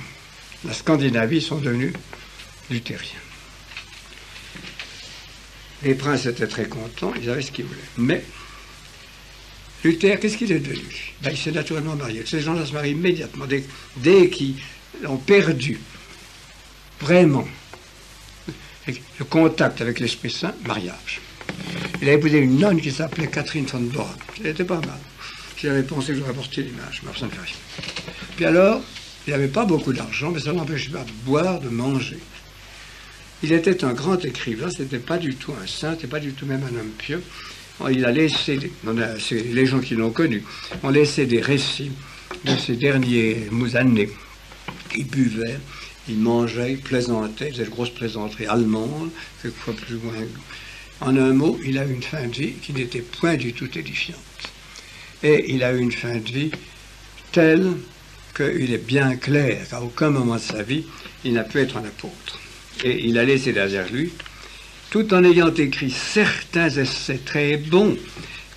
Speaker 2: la Scandinavie sont devenus luthériens. Les princes étaient très contents, ils avaient ce qu'ils voulaient. Mais Luther, qu'est-ce qu'il est devenu? Ben, il s'est naturellement marié. Ces gens-là se marient immédiatement. Dès qu'ils ont perdu vraiment le contact avec l'Esprit Saint, mariage. Il a épousé une nonne qui s'appelait Catherine von Born. Elle était pas mal. J'avais pensé que j'aurais porté l'image, mais ça ne fait rien. Puis alors, il n'avait pas beaucoup d'argent, mais ça ne l'empêchait pas de boire, de manger. Il était un grand écrivain, ce n'était pas du tout un saint, ce n'était pas du tout même un homme pieux. Il a laissé, les gens qui l'ont connu, ont laissé des récits de ces dernières années. Il buvait, il mangeait, il plaisantait, il faisait de grosses plaisanteries allemandes, quelquefois plus ou moins. En un mot, il a eu une fin de vie qui n'était point du tout édifiante. Et il a eu une fin de vie telle qu'il est bien clair qu'à aucun moment de sa vie, il n'a pu être un apôtre. Et il a laissé derrière lui, tout en ayant écrit certains essais très bons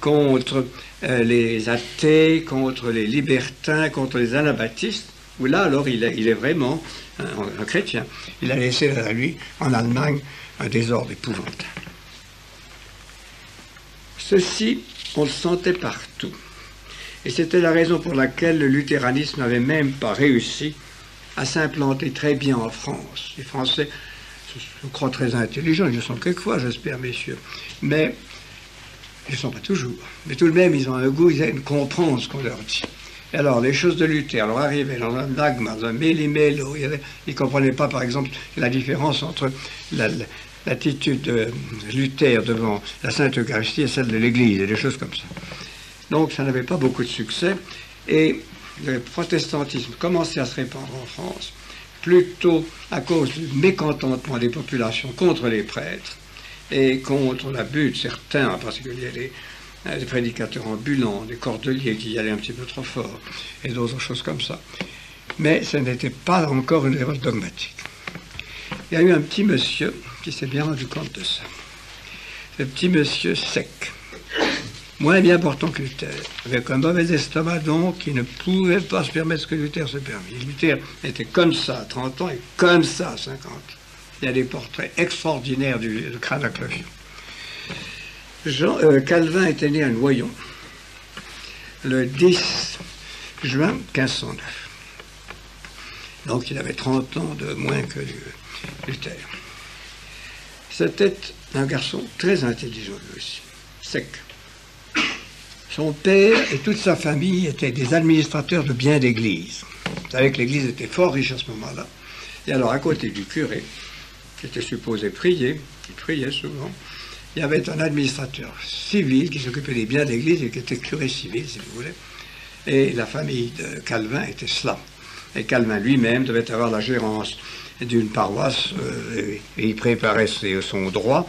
Speaker 2: contre les athées, contre les libertins, contre les anabaptistes, où là, alors, il est vraiment un chrétien. Il a laissé derrière lui, en Allemagne, un désordre épouvantable. Ceci, on le sentait partout. Et c'était la raison pour laquelle le luthéranisme n'avait même pas réussi à s'implanter très bien en France. Les Français, je crois, très intelligents, ils le sont quelquefois, j'espère, messieurs, mais ils ne sont pas toujours. Mais tout de même, ils ont un goût, ils aiment comprendre ce qu'on leur dit. Et alors, les choses de Luther leur arrivaient dans un dogme, dans un méli-mélo. Ils ne comprenaient pas, par exemple, la différence entre l'attitude de Luther devant la Sainte Eucharistie et celle de l'Église, et des choses comme ça. Donc, ça n'avait pas beaucoup de succès. Et le protestantisme commençait à se répandre en France, plutôt à cause du mécontentement des populations contre les prêtres et contre l'abus de certains, en particulier des prédicateurs ambulants, des cordeliers qui y allaient un petit peu trop fort, et d'autres choses comme ça. Mais ce n'était pas encore une révolte dogmatique. Il y a eu un petit monsieur qui s'est bien rendu compte de ça. Ce petit monsieur sec, moins bien portant que Luther, avec un mauvais estomac donc, qui ne pouvait pas se permettre ce que Luther se permit. Luther était comme ça à 30 ans et comme ça à 50. Il y a des portraits extraordinaires du crâne à cloche. Calvin était né à Noyon le 10 juin 1509. Donc il avait 30 ans de moins que Luther. C'était un garçon très intelligent lui aussi, sec. Son père et toute sa famille étaient des administrateurs de biens d'église. Vous savez que l'église était fort riche à ce moment-là. Et alors, à côté du curé, qui était supposé prier, il priait souvent, il y avait un administrateur civil qui s'occupait des biens d'église et qui était curé civil, si vous voulez. Et la famille de Calvin était cela. Et Calvin lui-même devait avoir la gérance d'une paroisse, et il préparait son droit,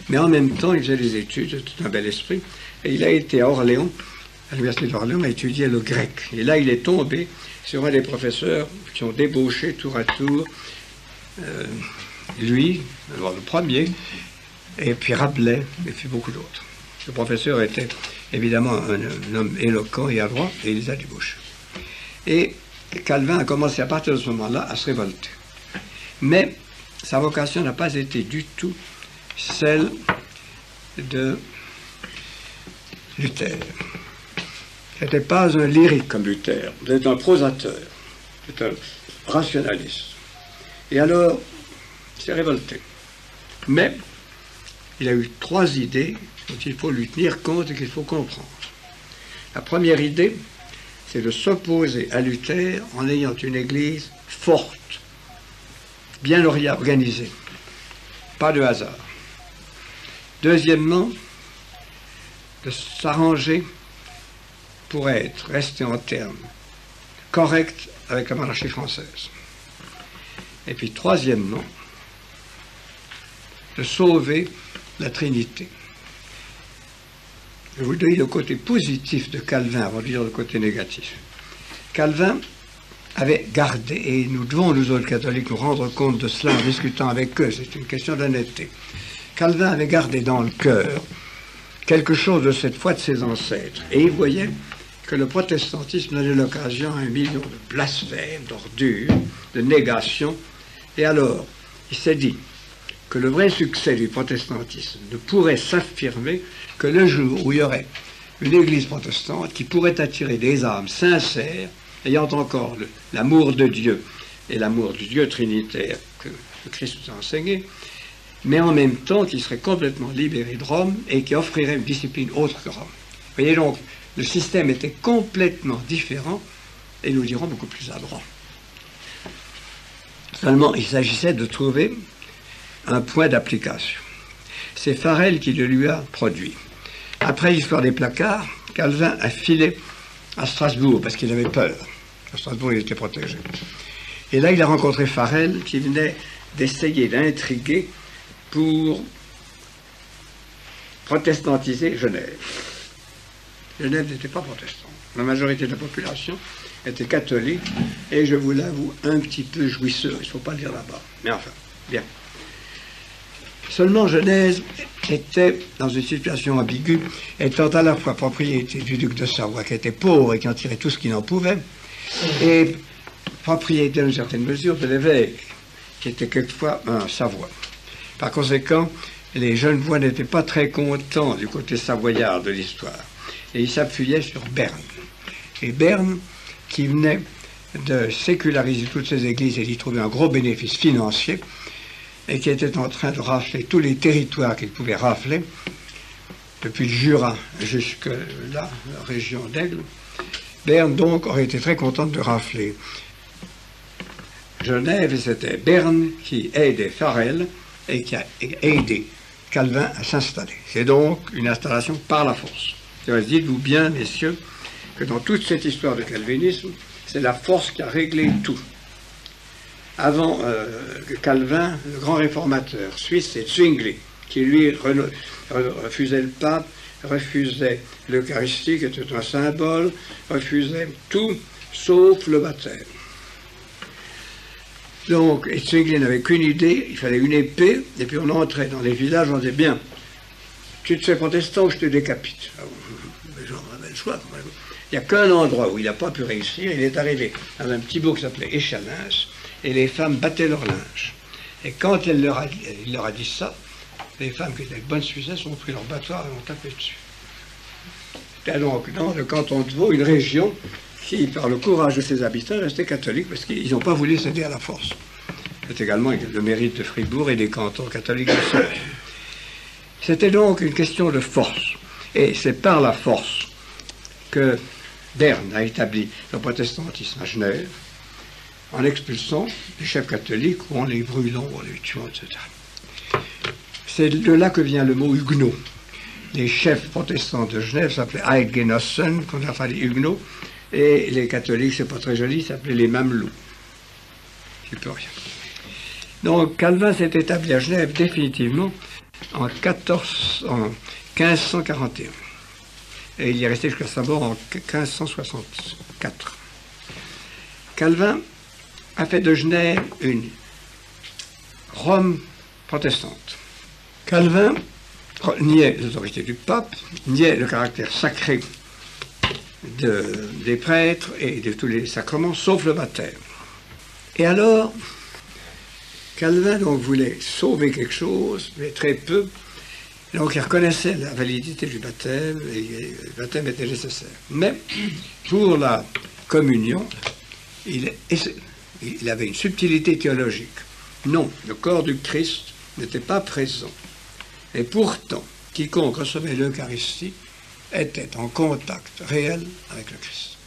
Speaker 2: mais en même temps, il faisait des études, tout un bel esprit. Et il a été à Orléans, à l'université d'Orléans, à étudier le grec. Et là, il est tombé sur un des professeurs qui ont débauché tour à tour lui, alors le premier, et puis Rabelais, et puis beaucoup d'autres. Ce professeur était évidemment un homme éloquent et adroit, et il les a débauchés. Et Calvin a commencé à partir de ce moment-là à se révolter. Mais sa vocation n'a pas été du tout celle de Luther. Ce n'était pas un lyrique comme Luther, c'était un prosateur, c'était un rationaliste. Et alors, il s'est révolté. Mais il a eu 3 idées dont il faut lui tenir compte et qu'il faut comprendre. La première idée, c'est de s'opposer à Luther en ayant une église forte, bien organisée, pas de hasard. Deuxièmement, de s'arranger pour rester en termes corrects avec la monarchie française. Et puis troisièmement, de sauver la Trinité. Je vous dis le côté positif de Calvin avant de dire le côté négatif. Calvin avait gardé, et nous devons, nous autres catholiques, nous rendre compte de cela en discutant avec eux, c'est une question d'honnêteté. Calvin avait gardé dans le cœur quelque chose de cette foi de ses ancêtres, et il voyait que le protestantisme donnait l'occasion à 1 million de blasphèmes, d'ordures, de négations, et alors il s'est dit que le vrai succès du protestantisme ne pourrait s'affirmer que le jour où il y aurait une église protestante qui pourrait attirer des âmes sincères, ayant encore l'amour de Dieu et l'amour du Dieu trinitaire que le Christ nous a enseigné, mais en même temps qui serait complètement libéré de Rome et qui offrirait une discipline autre que Rome. Vous voyez donc, le système était complètement différent et nous dirons beaucoup plus adroit. Seulement, il s'agissait de trouver un point d'application. C'est Farel qui le lui a produit. Après l'histoire des placards, Calvin a filé à Strasbourg parce qu'il avait peur. À Strasbourg, il était protégé. Et là, il a rencontré Farel qui venait d'essayer d'intriguer pour protestantiser Genève. Genève n'était pas protestante. La majorité de la population était catholique et, je vous l'avoue, un petit peu jouisseur. Il ne faut pas le dire là-bas. Mais enfin, bien. Seulement, Genève était dans une situation ambiguë, étant à la fois propriété du duc de Savoie, qui était pauvre et qui en tirait tout ce qu'il en pouvait, et propriété, dans une certaine mesure, de l'évêque, qui était quelquefois un Savoie. Par conséquent, les Genevois n'étaient pas très contents du côté savoyard de l'histoire, et ils s'appuyaient sur Berne. Et Berne, qui venait de séculariser toutes ces églises et d'y trouver un gros bénéfice financier, et qui était en train de rafler tous les territoires qu'il pouvait rafler, depuis le Jura jusque là, la région d'Aigle. Berne, donc, aurait été très contente de rafler Genève, et c'était Berne qui aidait Farel et qui a aidé Calvin à s'installer. C'est donc une installation par la force. Dites-vous bien, messieurs, que dans toute cette histoire de calvinisme, c'est la force qui a réglé tout. Avant Calvin, le grand réformateur suisse, c'est Zwingli, qui lui refusait le pape, refusait l'Eucharistie, qui était un symbole, refusait tout, sauf le baptême. Donc, Zwingli n'avait qu'une idée, il fallait une épée, et puis on entrait dans les villages, on disait, bien, tu te fais protestant ou je te décapite. Les gens avaient le choix. Il n'y a qu'un endroit où il n'a pas pu réussir, il est arrivé dans un petit bourg qui s'appelait Échallens, et les femmes battaient leur linge. Et quand il leur a dit ça, les femmes qui étaient de bonnes Suissesses ont pris leur battoir et ont tapé dessus. C'était donc dans le canton de Vaud, une région qui, par le courage de ses habitants, restait catholique parce qu'ils n'ont pas voulu céder à la force. C'est également le mérite de Fribourg et des cantons catholiques aussi. C'était donc une question de force. Et c'est par la force que Berne a établi le protestantisme à Genève, en expulsant les chefs catholiques ou en les brûlant, ou en les tuant, etc. C'est de là que vient le mot huguenot. Les chefs protestants de Genève s'appelaient Eidgenossen, qu'on a fallu huguenots, et les catholiques, c'est pas très joli, s'appelaient les mamelouks. J'y peux rien. Donc Calvin s'est établi à Genève définitivement en 1541. Et il y est resté jusqu'à sa mort en 1564. Calvin a fait de Genève une Rome protestante. Calvin niait l'autorité du pape, niait le caractère sacré des prêtres et de tous les sacrements, sauf le baptême. Et alors, Calvin donc voulait sauver quelque chose, mais très peu. Donc il reconnaissait la validité du baptême, et le baptême était nécessaire. Mais pour la communion, il avait une subtilité théologique. Non, le corps du Christ n'était pas présent. Et pourtant, quiconque recevait l'Eucharistie était en contact réel avec le Christ.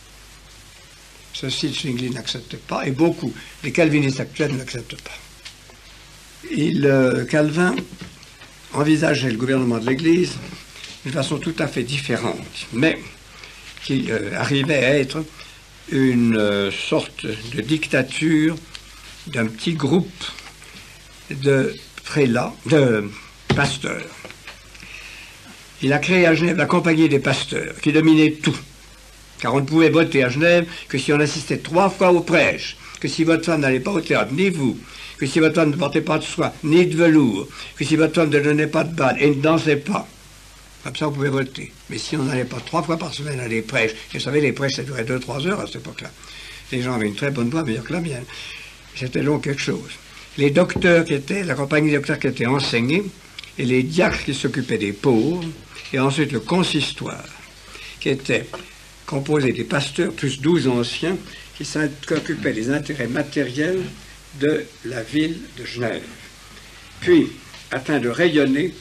Speaker 2: Ceci, Zwingli n'accepte pas, et beaucoup, les calvinistes actuels ne l'acceptent pas. Calvin envisageait le gouvernement de l'Église d'une façon tout à fait différente, mais qui arrivait à être une sorte de dictature d'un petit groupe de prélats, de pasteurs. Il a créé à Genève la Compagnie des pasteurs, qui dominait tout. Car on ne pouvait voter à Genève que si on assistait 3 fois au prêche, que si votre femme n'allait pas au théâtre, ni vous, que si votre femme ne portait pas de soie, ni de velours, que si votre femme ne donnait pas de balle et ne dansait pas. Comme ça, on pouvait voter. Mais si on n'allait pas 3 fois par semaine à des prêches, et vous savez, les prêches, ça durait 2-3 heures à cette époque-là. Les gens avaient une très bonne voix, meilleure que la mienne. C'était donc quelque chose. Les docteurs qui étaient, la compagnie des docteurs qui était enseignée, et les diacres qui s'occupaient des pauvres, et ensuite le consistoire. qui était composé des pasteurs plus 12 anciens qui s'occupaient des intérêts matériels de la ville de Genève. Puis, afin de rayonner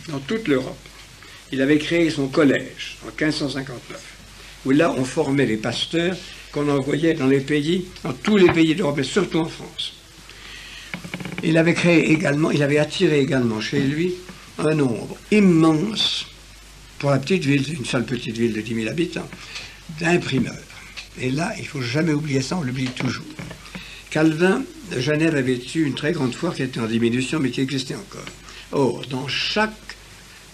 Speaker 2: dans toute l'Europe, il avait créé son collège en 1559, où là on formait les pasteurs qu'on envoyait dans les pays, dans tous les pays d'Europe, mais surtout en France. Il avait attiré également chez lui un nombre immense, pour la petite ville, une seule petite ville de 10 000 habitants, d'imprimeurs. Et là, il ne faut jamais oublier ça, on l'oublie toujours. Calvin de Genève avait eu une très grande foire qui était en diminution, mais qui existait encore. Or, dans chaque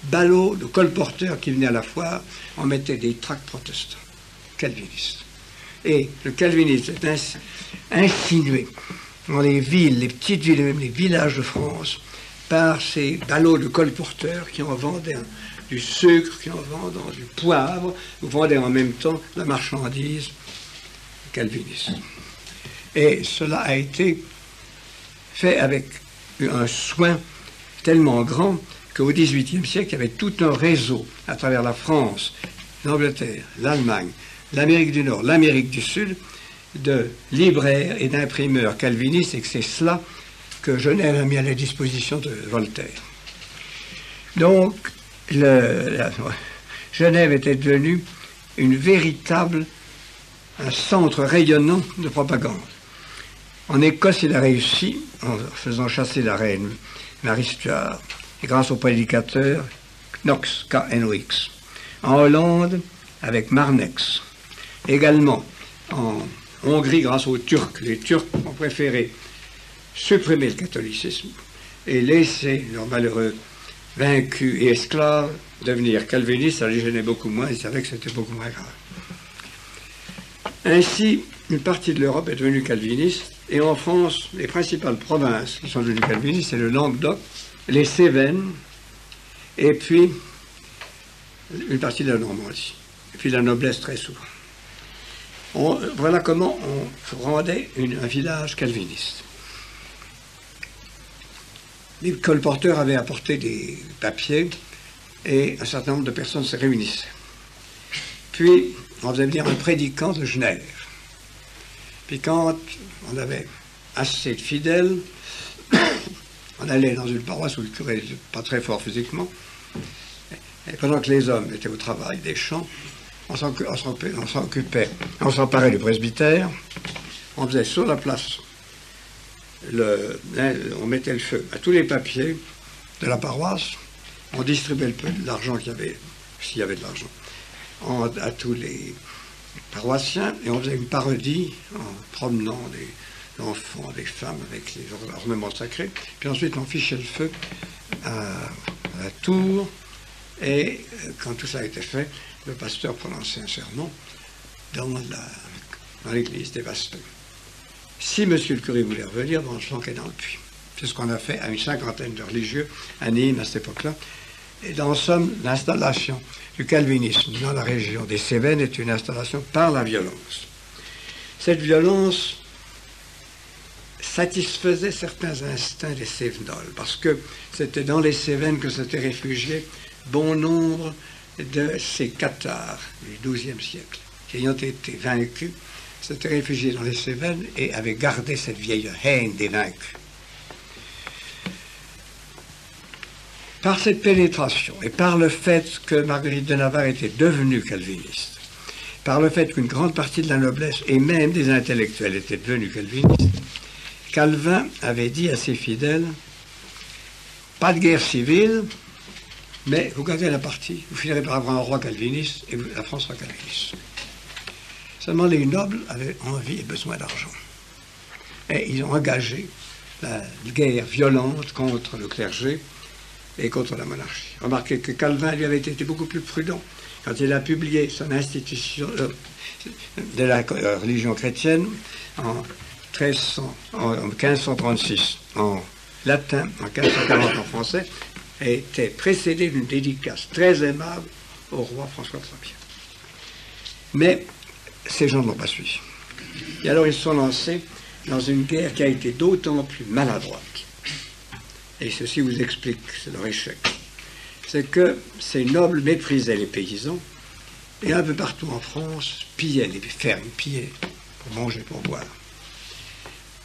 Speaker 2: ballot de colporteurs qui venait à la foire, on mettait des tracts protestants, calvinistes. Et le calvinisme est insinué dans les villes, les petites villes et même les villages de France, par ces ballots de colporteurs qui en vendaient du sucre, qui en vendaient du poivre, ou vendaient en même temps la marchandise calviniste. Et cela a été fait avec un soin tellement grand qu'au XVIIIe siècle, il y avait tout un réseau à travers la France, l'Angleterre, l'Allemagne, l'Amérique du Nord, l'Amérique du Sud, de libraires et d'imprimeurs calvinistes, et que c'est cela que Genève a mis à la disposition de Voltaire. Donc, Genève était devenue un centre rayonnant de propagande. En Écosse, il a réussi en faisant chasser la reine Marie Stuart, et grâce au prédicateur Knox, K-N-O-X. En Hollande, avec Marnex. Également, en Hongrie, grâce aux Turcs. Les Turcs ont préféré supprimer le catholicisme et laisser leurs malheureux vaincus et esclaves devenir calvinistes. Ça les gênait beaucoup moins, ils savaient que c'était beaucoup moins grave. Ainsi, une partie de l'Europe est devenue calviniste, et en France, les principales provinces qui sont devenues calvinistes, c'est le Languedoc, les Cévennes, et puis une partie de la Normandie, et puis la noblesse très souvent. Voilà comment on rendait un village calviniste. Les colporteurs avaient apporté des papiers et un certain nombre de personnes se réunissaient. Puis, on faisait venir un prédicant de Genève. Puis quand on avait assez de fidèles, on allait dans une paroisse où le curé n'était pas très fort physiquement, et pendant que les hommes étaient au travail des champs, on s'occupait, on s'emparait du presbytère, on faisait sur la place, on mettait le feu à tous les papiers de la paroisse, on distribuait le peu de l'argent qu'il y avait, s'il y avait de l'argent, à tous les paroissiens, et on faisait une parodie en promenant des enfants, des femmes avec les ornements sacrés, puis ensuite on fichait le feu à la tour, et quand tout ça a été fait, le pasteur prononçait un sermon dans l'église dévastée. Si monsieur le curé voulait revenir, on le flanquait dans le puits. C'est ce qu'on a fait à une cinquantaine de religieux à Nîmes à cette époque-là. Et en somme, l'installation du calvinisme dans la région des Cévennes est une installation par la violence. Cette violence satisfaisait certains instincts des Cévenols, parce que c'était dans les Cévennes que s'étaient réfugiés bon nombre de ces cathares du XIIe siècle, qui ayant été vaincus, s'étaient réfugiés dans les Cévennes et avaient gardé cette vieille haine des vaincus. Par cette pénétration et par le fait que Marguerite de Navarre était devenue calviniste, par le fait qu'une grande partie de la noblesse et même des intellectuels étaient devenus calvinistes, Calvin avait dit à ses fidèles, pas de guerre civile, mais vous gardez la partie, vous finirez par avoir un roi calviniste et la France sera calviniste. Seulement les nobles avaient envie et besoin d'argent. Et ils ont engagé la guerre violente contre le clergé et contre la monarchie. Remarquez que Calvin, lui, avait été beaucoup plus prudent. Quand il a publié son institution de la religion chrétienne en 1536, en latin, en 1540 en français, a été précédé d'une dédicace très aimable au roi François Ier. Mais ces gens ne l'ont pas suivi. Et alors ils se sont lancés dans une guerre qui a été d'autant plus maladroite. Et ceci vous explique leur échec. C'est que ces nobles méprisaient les paysans et un peu partout en France, pillaient les fermes, pillaient pour manger, pour boire.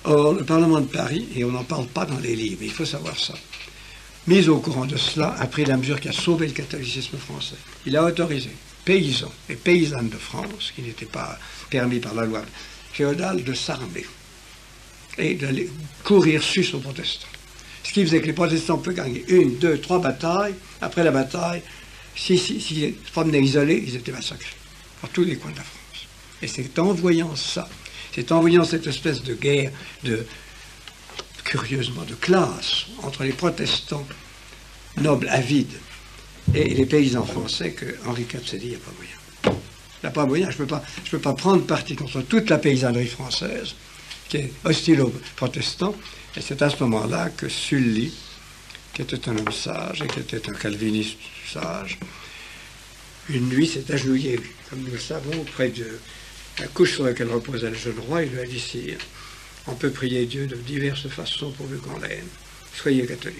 Speaker 2: Or, le Parlement de Paris, et on n'en parle pas dans les livres, il faut savoir ça, mis au courant de cela, a pris la mesure qui a sauvé le catholicisme français. Il a autorisé paysans et paysannes de France, qui n'étaient pas permis par la loi féodale, de s'armer et d'aller courir sus aux protestants. Ce qui faisait que les protestants pouvaient gagner 1, 2, 3 batailles. Après la bataille, s'ils se promenaient isolés, ils étaient massacrés par tous les coins de la France. Et c'est en voyant ça, c'est en voyant cette espèce de guerre, curieusement, de classe entre les protestants nobles, avides, et les paysans français que Henri IV s'est dit, il n'y a pas moyen. Il n'y a pas moyen, je ne peux pas prendre parti contre toute la paysannerie française, qui est hostile aux protestants, et c'est à ce moment-là que Sully, qui était un homme sage et qui était un calviniste sage, une nuit s'est agenouillé, comme nous le savons, près de la couche sur laquelle reposait le jeune roi, il lui a dit, sire, on peut prier Dieu de diverses façons pourvu qu'on l'aime. Soyez catholique.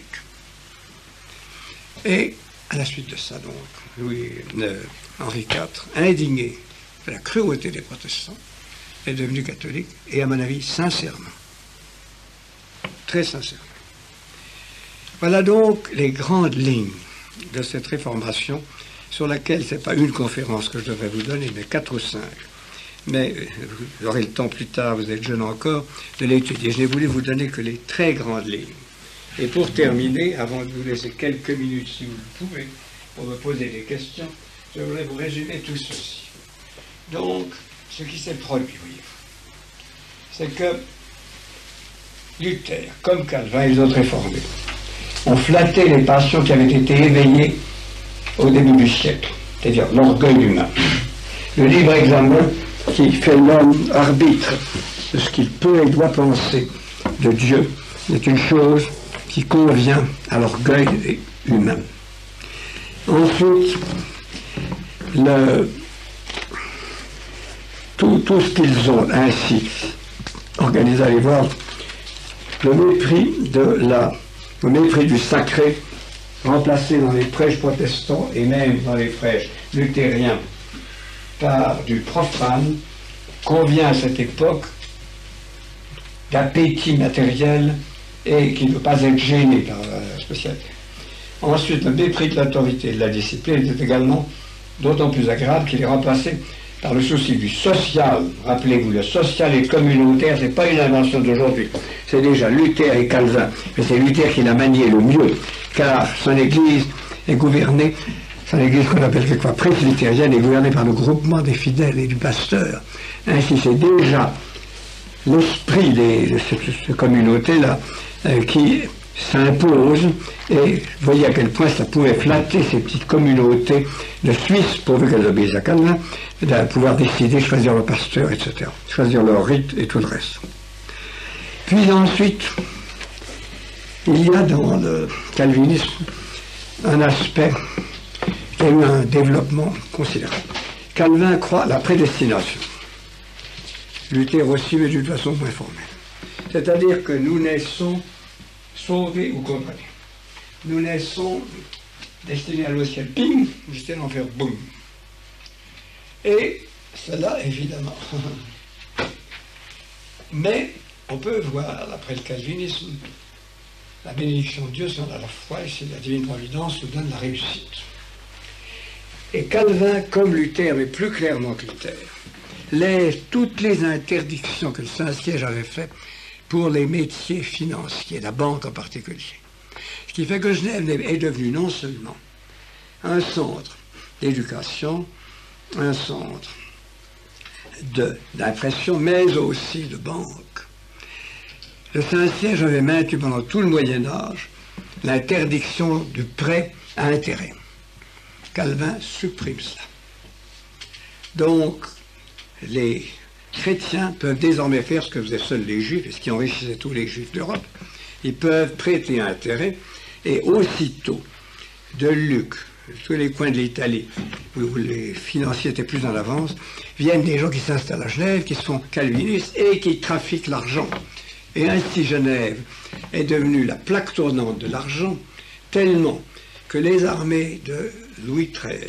Speaker 2: Et à la suite de ça, donc, Henri IV, indigné de la cruauté des protestants, est devenu catholique, et à mon avis, sincèrement. Très sincèrement. Voilà donc les grandes lignes de cette réformation, sur laquelle ce n'est pas une conférence que je devrais vous donner, mais 4 ou 5. Mais vous aurez le temps plus tard, vous êtes jeune encore, de l'étudier. Je n'ai voulu vous donner que les très grandes lignes. Et pour terminer, avant de vous laisser quelques minutes, si vous le pouvez, pour me poser des questions, je voudrais vous résumer tout ceci. Donc, ce qui s'est produit, c'est que Luther, comme Calvin et les autres réformés, ont flatté les passions qui avaient été éveillées au début du siècle, c'est-à-dire l'orgueil humain. Le libre examen qui fait l'homme arbitre de ce qu'il peut et doit penser de Dieu est une chose qui convient à l'orgueil humain. Ensuite, tout ce qu'ils ont ainsi organisé, allez voir, le mépris du sacré, remplacé dans les prêches protestants et même dans les prêches luthériens par du profane, convient à cette époque d'appétit matériel et qui ne peut pas être gêné par la spécialité. Ensuite, le mépris de l'autorité et de la discipline est également d'autant plus agréable qu'il est remplacé par le souci du social. Rappelez-vous, le social et communautaire, ce n'est pas une invention d'aujourd'hui. C'est déjà Luther et Calvin, mais c'est Luther qui l'a manié le mieux, car son Église est gouvernée, son Église qu'on appelle quelquefois presbytérienne, est gouvernée par le groupement des fidèles et du pasteur. Ainsi, c'est déjà l'esprit de cette communauté-là qui s'impose, et voyez à quel point ça pouvait flatter ces petites communautés de Suisse, pourvu qu'elles obéissent à Calvin, de pouvoir décider, choisir leur pasteur, etc., choisir leur rite et tout le reste. Puis ensuite, il y a dans le calvinisme un aspect qui a eu un développement considérable. Calvin croit à la prédestination. Luther aussi, mais d'une façon moins formelle. C'est-à-dire que nous naissons sauvés ou condamnés. Nous naissons destinés à aller au ciel, ping, destinés à l'enfer, boum. Et cela, évidemment. Mais on peut voir, après le calvinisme, la bénédiction de Dieu sur la foi, et c'est la divine providence nous donne la réussite. Et Calvin, comme Luther, mais plus clairement que Luther, lève toutes les interdictions que le Saint-Siège avait faites pour les métiers financiers, la banque en particulier. Ce qui fait que Genève est devenue non seulement un centre d'éducation, un centre d'impression, mais aussi de banque. Le Saint-Siège avait maintenu pendant tout le Moyen-Âge l'interdiction du prêt à intérêt. Calvin supprime cela. Donc, les chrétiens peuvent désormais faire ce que faisaient seuls les juifs, et ce qui enrichissait tous les juifs d'Europe. Ils peuvent prêter à intérêt, et aussitôt, de Lucques, tous les coins de l'Italie, où les financiers étaient plus en avance, viennent des gens qui s'installent à Genève, qui sont calvinistes et qui trafiquent l'argent. Et ainsi Genève est devenue la plaque tournante de l'argent, tellement que les armées de Louis XIII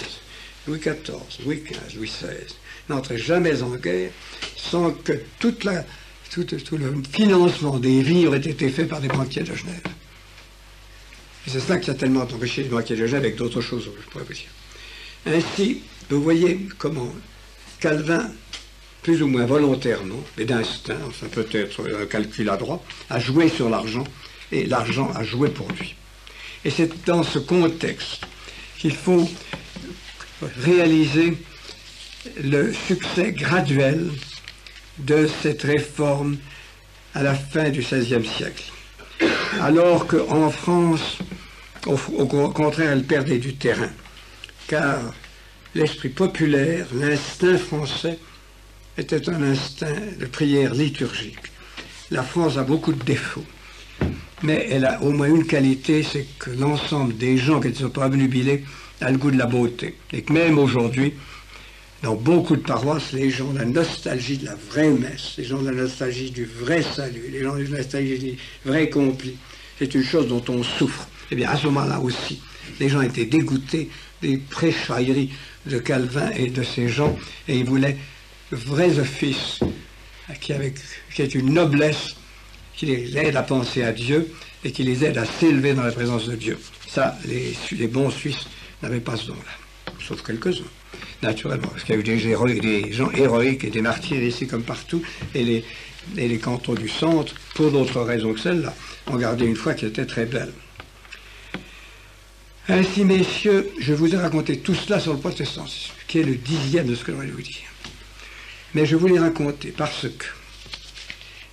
Speaker 2: Louis XIV, Louis XV, Louis XVI, n'entraient jamais en guerre sans que tout le financement des vivres ait été fait par des banquiers de Genève. Et c'est cela qui a tellement empêché les banquiers de Genève avec d'autres choses, je pourrais vous dire. Ainsi, vous voyez comment Calvin, plus ou moins volontairement, mais d'instinct, enfin peut-être un calcul adroit, a joué sur l'argent, et l'argent a joué pour lui. Et c'est dans ce contexte qu'il faut réaliser le succès graduel de cette réforme à la fin du XVIe siècle. Alors qu'en France, au contraire, elle perdait du terrain, car l'esprit populaire, l'instinct français, était un instinct de prière liturgique. La France a beaucoup de défauts, mais elle a au moins une qualité, c'est que l'ensemble des gens qui ne sont pas obnubilés a le goût de la beauté. Et que même aujourd'hui, dans beaucoup de paroisses, les gens ont la nostalgie de la vraie messe, les gens ont la nostalgie du vrai salut, les gens ont la nostalgie du vrai compli. C'est une chose dont on souffre. Eh bien, à ce moment-là aussi, les gens étaient dégoûtés des prêchailleries de Calvin et de ces gens, et ils voulaient vrais offices qui est une noblesse qui les aide à penser à Dieu et qui les aide à s'élever dans la présence de Dieu. Ça, les bons Suisses n'avaient pas ce don-là, sauf quelques-uns, naturellement, parce qu'il y a eu des gens héroïques et des martyrs ici comme partout, et les cantons du centre, pour d'autres raisons que celle-là, ont gardé une foi qui était très belle. Ainsi, messieurs, je vous ai raconté tout cela sur le protestantisme, qui est le 10e de ce que je voulais vous dire. Mais je voulais raconter parce que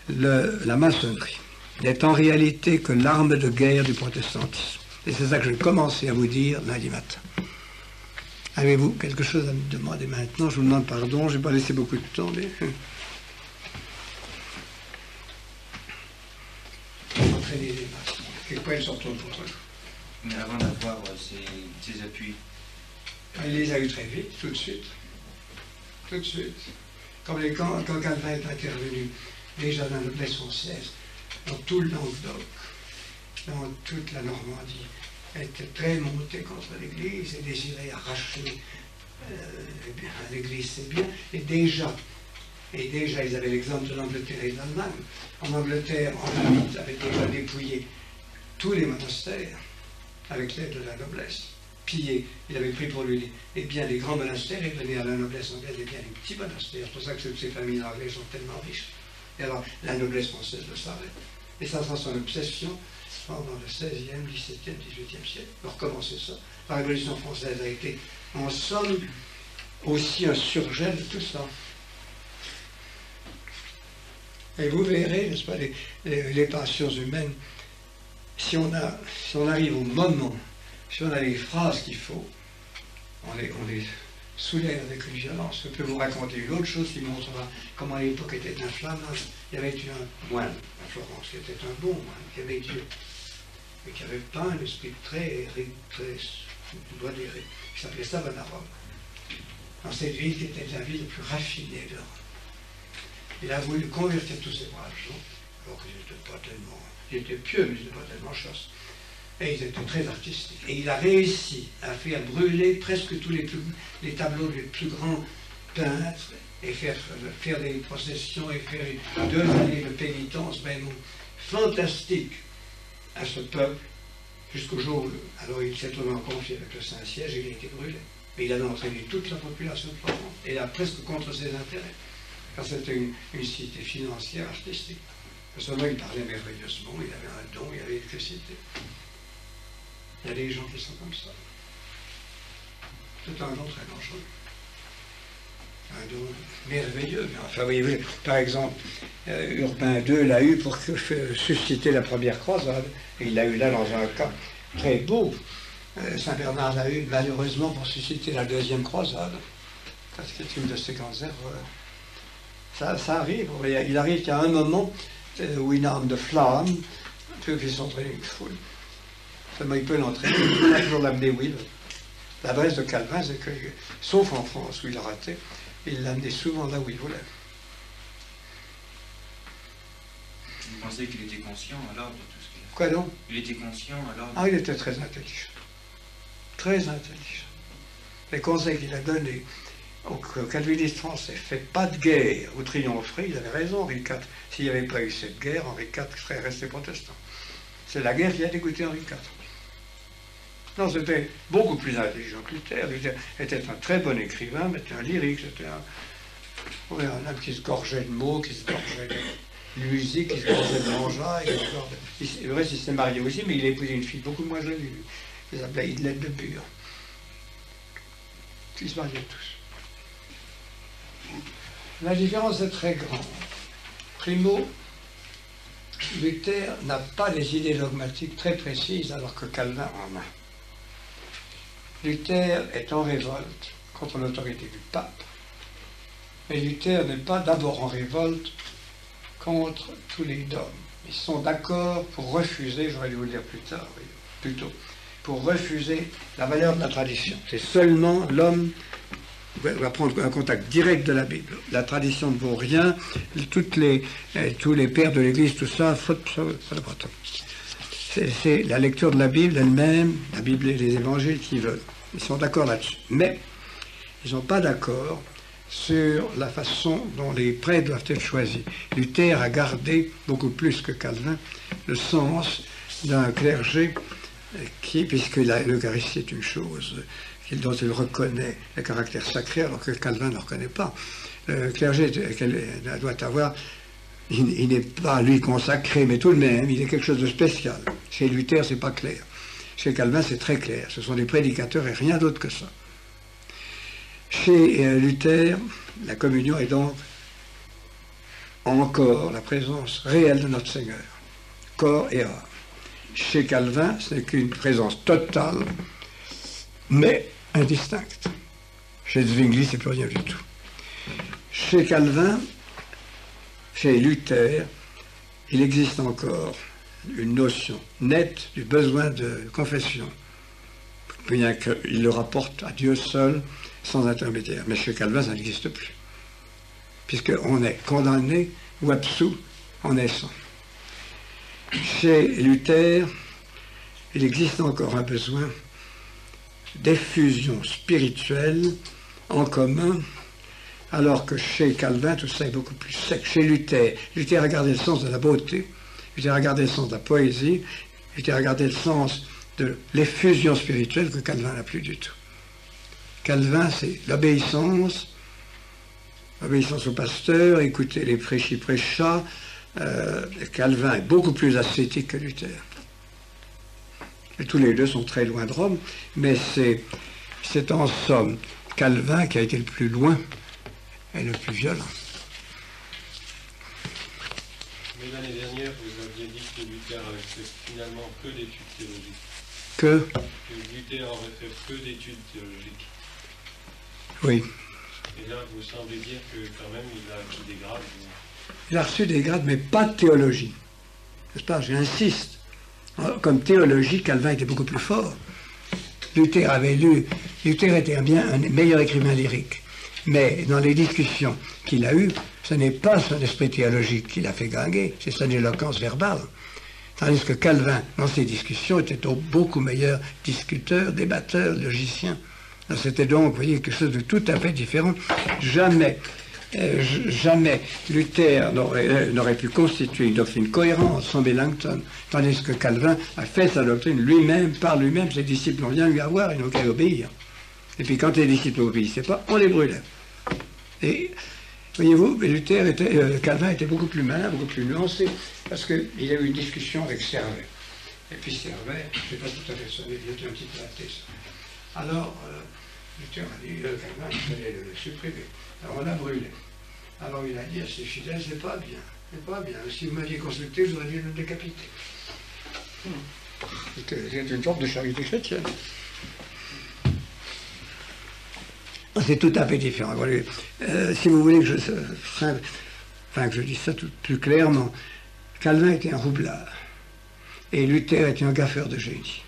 Speaker 2: la maçonnerie n'est en réalité que l'arme de guerre du protestantisme. Et c'est ça que je vais commencer à vous dire lundi matin. Avez-vous quelque chose à me demander maintenant? Je vous demande pardon, je n'ai pas laissé beaucoup de temps, mais... Entraînez les maçons. Quelquefois, ils sortent contre eux.
Speaker 3: Mais avant d'avoir ces appuis...
Speaker 2: Il les a eu très vite, tout de suite. Tout de suite. Quand Calvin est intervenu, déjà dans la noblesse française, dans tout le Languedoc, dans toute la Normandie, était très monté contre l'Église et désirait arracher l'Église, c'est bien. Et déjà, ils avaient l'exemple de l'Angleterre et de l'Allemagne. En Angleterre, Henri VIII avait déjà dépouillé tous les monastères avec l'aide de la noblesse. Pillé, il avait pris pour lui les biens des grands monastères et donné à la noblesse anglaise les biens des petits monastères. C'est pour ça que ces familles anglaises sont tellement riches. Et alors, la noblesse française le savait. Et ça sera son obsession pendant le XVIe, XVIIe, XVIIIe siècle. Alors, comment c'est ça? La Révolution française a été, en somme, aussi un surgel de tout ça. Et vous verrez, n'est-ce pas, les passions humaines, si on arrive au moment, si on a les phrases qu'il faut, on les soulève avec une violence. Je peux vous raconter une autre chose qui montrera comment à l'époque était inflammable. Il y avait eu un moine à Florence, qui était un bon moine, qui avait Dieu, mais qui avait pas un esprit très modéré, qui s'appelait Savonarola. Dans cette ville qui était la ville la plus raffinée de Rome. Il a voulu convertir tous ces braves gens, alors qu'ils n'étaient pas tellement... Ils étaient pieux, mais ils n'étaient pas tellement chasses. Et ils étaient très artistiques. Et il a réussi à faire brûler presque tous les tableaux des plus grands peintres et faire des processions et faire 2 années de pénitence vraiment fantastiques à ce peuple jusqu'au jour où, alors il s'est trouvé en conflit avec le Saint-Siège et il a été brûlé. Mais il avait entraîné toute la population de Florence, et là presque contre ses intérêts, car c'était une cité financière, artistique. Seulement il parlait merveilleusement, il avait un don, il avait l'électricité. Il y a des gens qui sont comme ça. C'est un don très dangereux. Un don merveilleux. Mais enfin, oui, par exemple, Urbain II l'a eu pour susciter la première croisade. Et il l'a eu là dans un cas très beau. Saint-Bernard l'a eu malheureusement pour susciter la deuxième croisade. Parce que c'est une de ces grandes erreurs. Ça arrive. Il arrive qu'à un moment où une arme de flamme peut s'entraîner une foule. Seulement il peut l'entraîner, il peut toujours l'amener où il veut. L'adresse de Calvin, c'est que, sauf en France où il a raté, il l'amenait souvent là où il voulait.
Speaker 3: Vous pensez qu'il était conscient alors de tout ce qu'il a fait?
Speaker 2: Quoi donc?
Speaker 3: Il était conscient alors de...
Speaker 2: Ah, il était très intelligent. Très intelligent. les conseils qu'il a donnés aux calvinistes français, faites pas de guerre, vous triompherez, il avait raison, Henri IV. S'il n'y avait pas eu cette guerre, Henri IV serait resté protestant. C'est la guerre qui a dégoûté Henri IV. Non, c'était beaucoup plus intelligent que Luther. Luther était un très bon écrivain, mais c'était un lyrique, c'était un homme qui se gorgeait de mots, qui se gorgeait de musique, qui se gorgeait de l'engin. Le reste, il s'est marié aussi, mais il a épousé une fille beaucoup moins jolie. Il s'appelait Idlette de Bure. Ils se mariaient tous. La différence est très grande. Primo, Luther n'a pas des idées dogmatiques très précises, alors que Calvin en a. Luther est en révolte contre l'autorité du pape, mais Luther n'est pas d'abord en révolte contre tous les dogmes. Ils sont d'accord pour refuser, j'aurais dû vous le dire plus tard, plutôt, pour refuser la valeur de la tradition. C'est seulement l'homme va prendre un contact direct de la Bible. La tradition ne vaut rien, tous les pères de l'Église, tout ça, c'est la lecture de la Bible elle-même, la Bible et les évangiles qui veulent. Ils sont d'accord là-dessus. Mais ils ne sont pas d'accord sur la façon dont les prêtres doivent être choisis. Luther a gardé, beaucoup plus que Calvin, le sens d'un clergé qui, puisque l'Eucharistie est une chose dont il reconnaît le caractère sacré, alors que Calvin ne le reconnaît pas. Le clergé doit avoir, il n'est pas lui consacré, mais tout de même, il est quelque chose de spécial. Chez Luther, c'est pas clair. Chez Calvin, c'est très clair. Ce sont des prédicateurs et rien d'autre que ça. Chez Luther, la communion est donc encore la présence réelle de notre Seigneur, corps et âme. Chez Calvin, ce n'est qu'une présence totale, mais indistincte. Chez Zwingli, c'est plus rien du tout. Chez Calvin, chez Luther, il existe encore une notion nette du besoin de confession, bien qu'il le rapporte à Dieu seul, sans intermédiaire. Mais chez Calvin, ça n'existe plus, puisqu'on est condamné ou absous en naissant. Chez Luther, il existe encore un besoin d'effusion spirituelle en commun, alors que chez Calvin, tout ça est beaucoup plus sec. Chez Luther, Luther a gardé le sens de la beauté, Luther a gardé le sens de la poésie, Luther a gardé le sens de l'effusion spirituelle que Calvin n'a plus du tout. Calvin, c'est l'obéissance, l'obéissance au pasteur, écouter les prêchis-prêchats. Calvin est beaucoup plus ascétique que Luther. Et tous les deux sont très loin de Rome, mais c'est en somme Calvin qui a été le plus loin et le plus violent.
Speaker 4: Mais l'année dernière, vous aviez dit que Luther avait fait finalement peu d'études théologiques.
Speaker 2: Que
Speaker 4: Luther aurait fait peu d'études théologiques.
Speaker 2: Oui.
Speaker 4: Et là, vous semblez dire que quand même, il a reçu des grades.
Speaker 2: Il a reçu des grades, mais pas de théologie. N'est-ce pas? J'insiste. Comme théologie, Calvin était beaucoup plus fort. Luther était un meilleur écrivain lyrique. Mais dans les discussions qu'il a eues, ce n'est pas son esprit théologique qui l'a fait gagner, c'est son éloquence verbale. Tandis que Calvin, dans ses discussions, était beaucoup meilleur discuteur, débatteur, logicien. C'était donc, vous voyez, quelque chose de tout à fait différent. Jamais Luther n'aurait pu constituer une doctrine cohérente sans Melanchthon, tandis que Calvin a fait sa doctrine lui-même, par lui-même. Ses disciples n'ont rien eu à voir, ils n'ont qu'à obéir. Et puis quand les disciples n'obéissaient pas, on les brûlait. Et voyez-vous, Calvin était beaucoup plus malin, beaucoup plus nuancé, parce qu'il a eu une discussion avec Servet. Et puis Servet, je ne sais pas tout à fait ça, mais il était un petit peu athée, ça. Alors, Luther a dit, Calvin, il fallait le supprimer. Alors on l'a brûlé. Alors il a dit à ses fidèles, c'est pas bien, c'est pas bien. Si vous m'aviez consulté, vous auriez dû le décapiter. C'est une sorte de charité chrétienne. C'est tout à fait différent. Voilà. Si vous voulez que je dise ça tout plus clairement, Calvin était un roublard et Luther était un gaffeur de génie.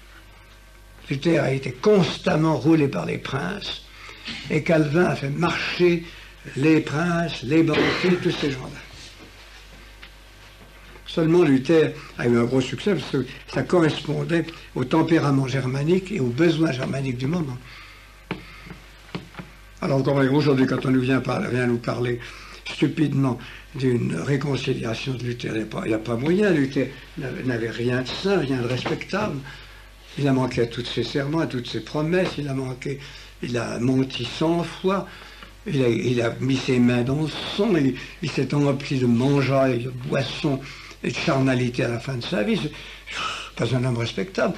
Speaker 2: Luther a été constamment roulé par les princes et Calvin a fait marcher les princes, les banquiers, tous ces gens-là. Seulement Luther a eu un gros succès parce que ça correspondait au tempérament germanique et aux besoins germaniques du moment. Alors aujourd'hui, quand on vient nous parler stupidement d'une réconciliation de Luther, il n'y a pas moyen. Luther n'avait rien de saint, rien de respectable. Il a manqué à tous ses serments, à toutes ses promesses, il a menti 100 fois, il a mis ses mains dans le sang, il s'est empli de mangeailles, de boissons et de charnalité à la fin de sa vie. C'est pas un homme respectable,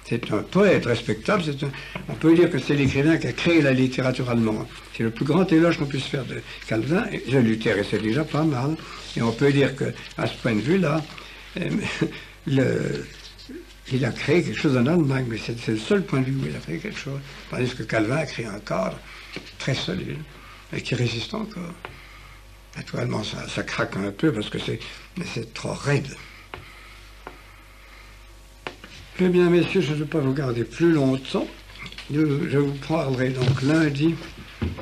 Speaker 2: c'est un poète respectable, on peut dire que c'est l'écrivain qui a créé la littérature allemande. C'est le plus grand éloge qu'on puisse faire de Calvin, et de Luther, et c'est déjà pas mal. Et on peut dire qu'à ce point de vue-là, il a créé quelque chose en Allemagne, mais c'est le seul point de vue où il a créé quelque chose. Tandis que Calvin a créé un cadre très solide et qui résiste encore. Naturellement, ça craque un peu parce que c'est trop raide. Eh bien, messieurs, je ne vais pas vous garder plus longtemps. Je vous parlerai donc lundi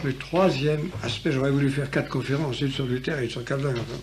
Speaker 2: le troisième aspect. J'aurais voulu faire 4 conférences, une sur Luther et une sur Calvin. Enfin,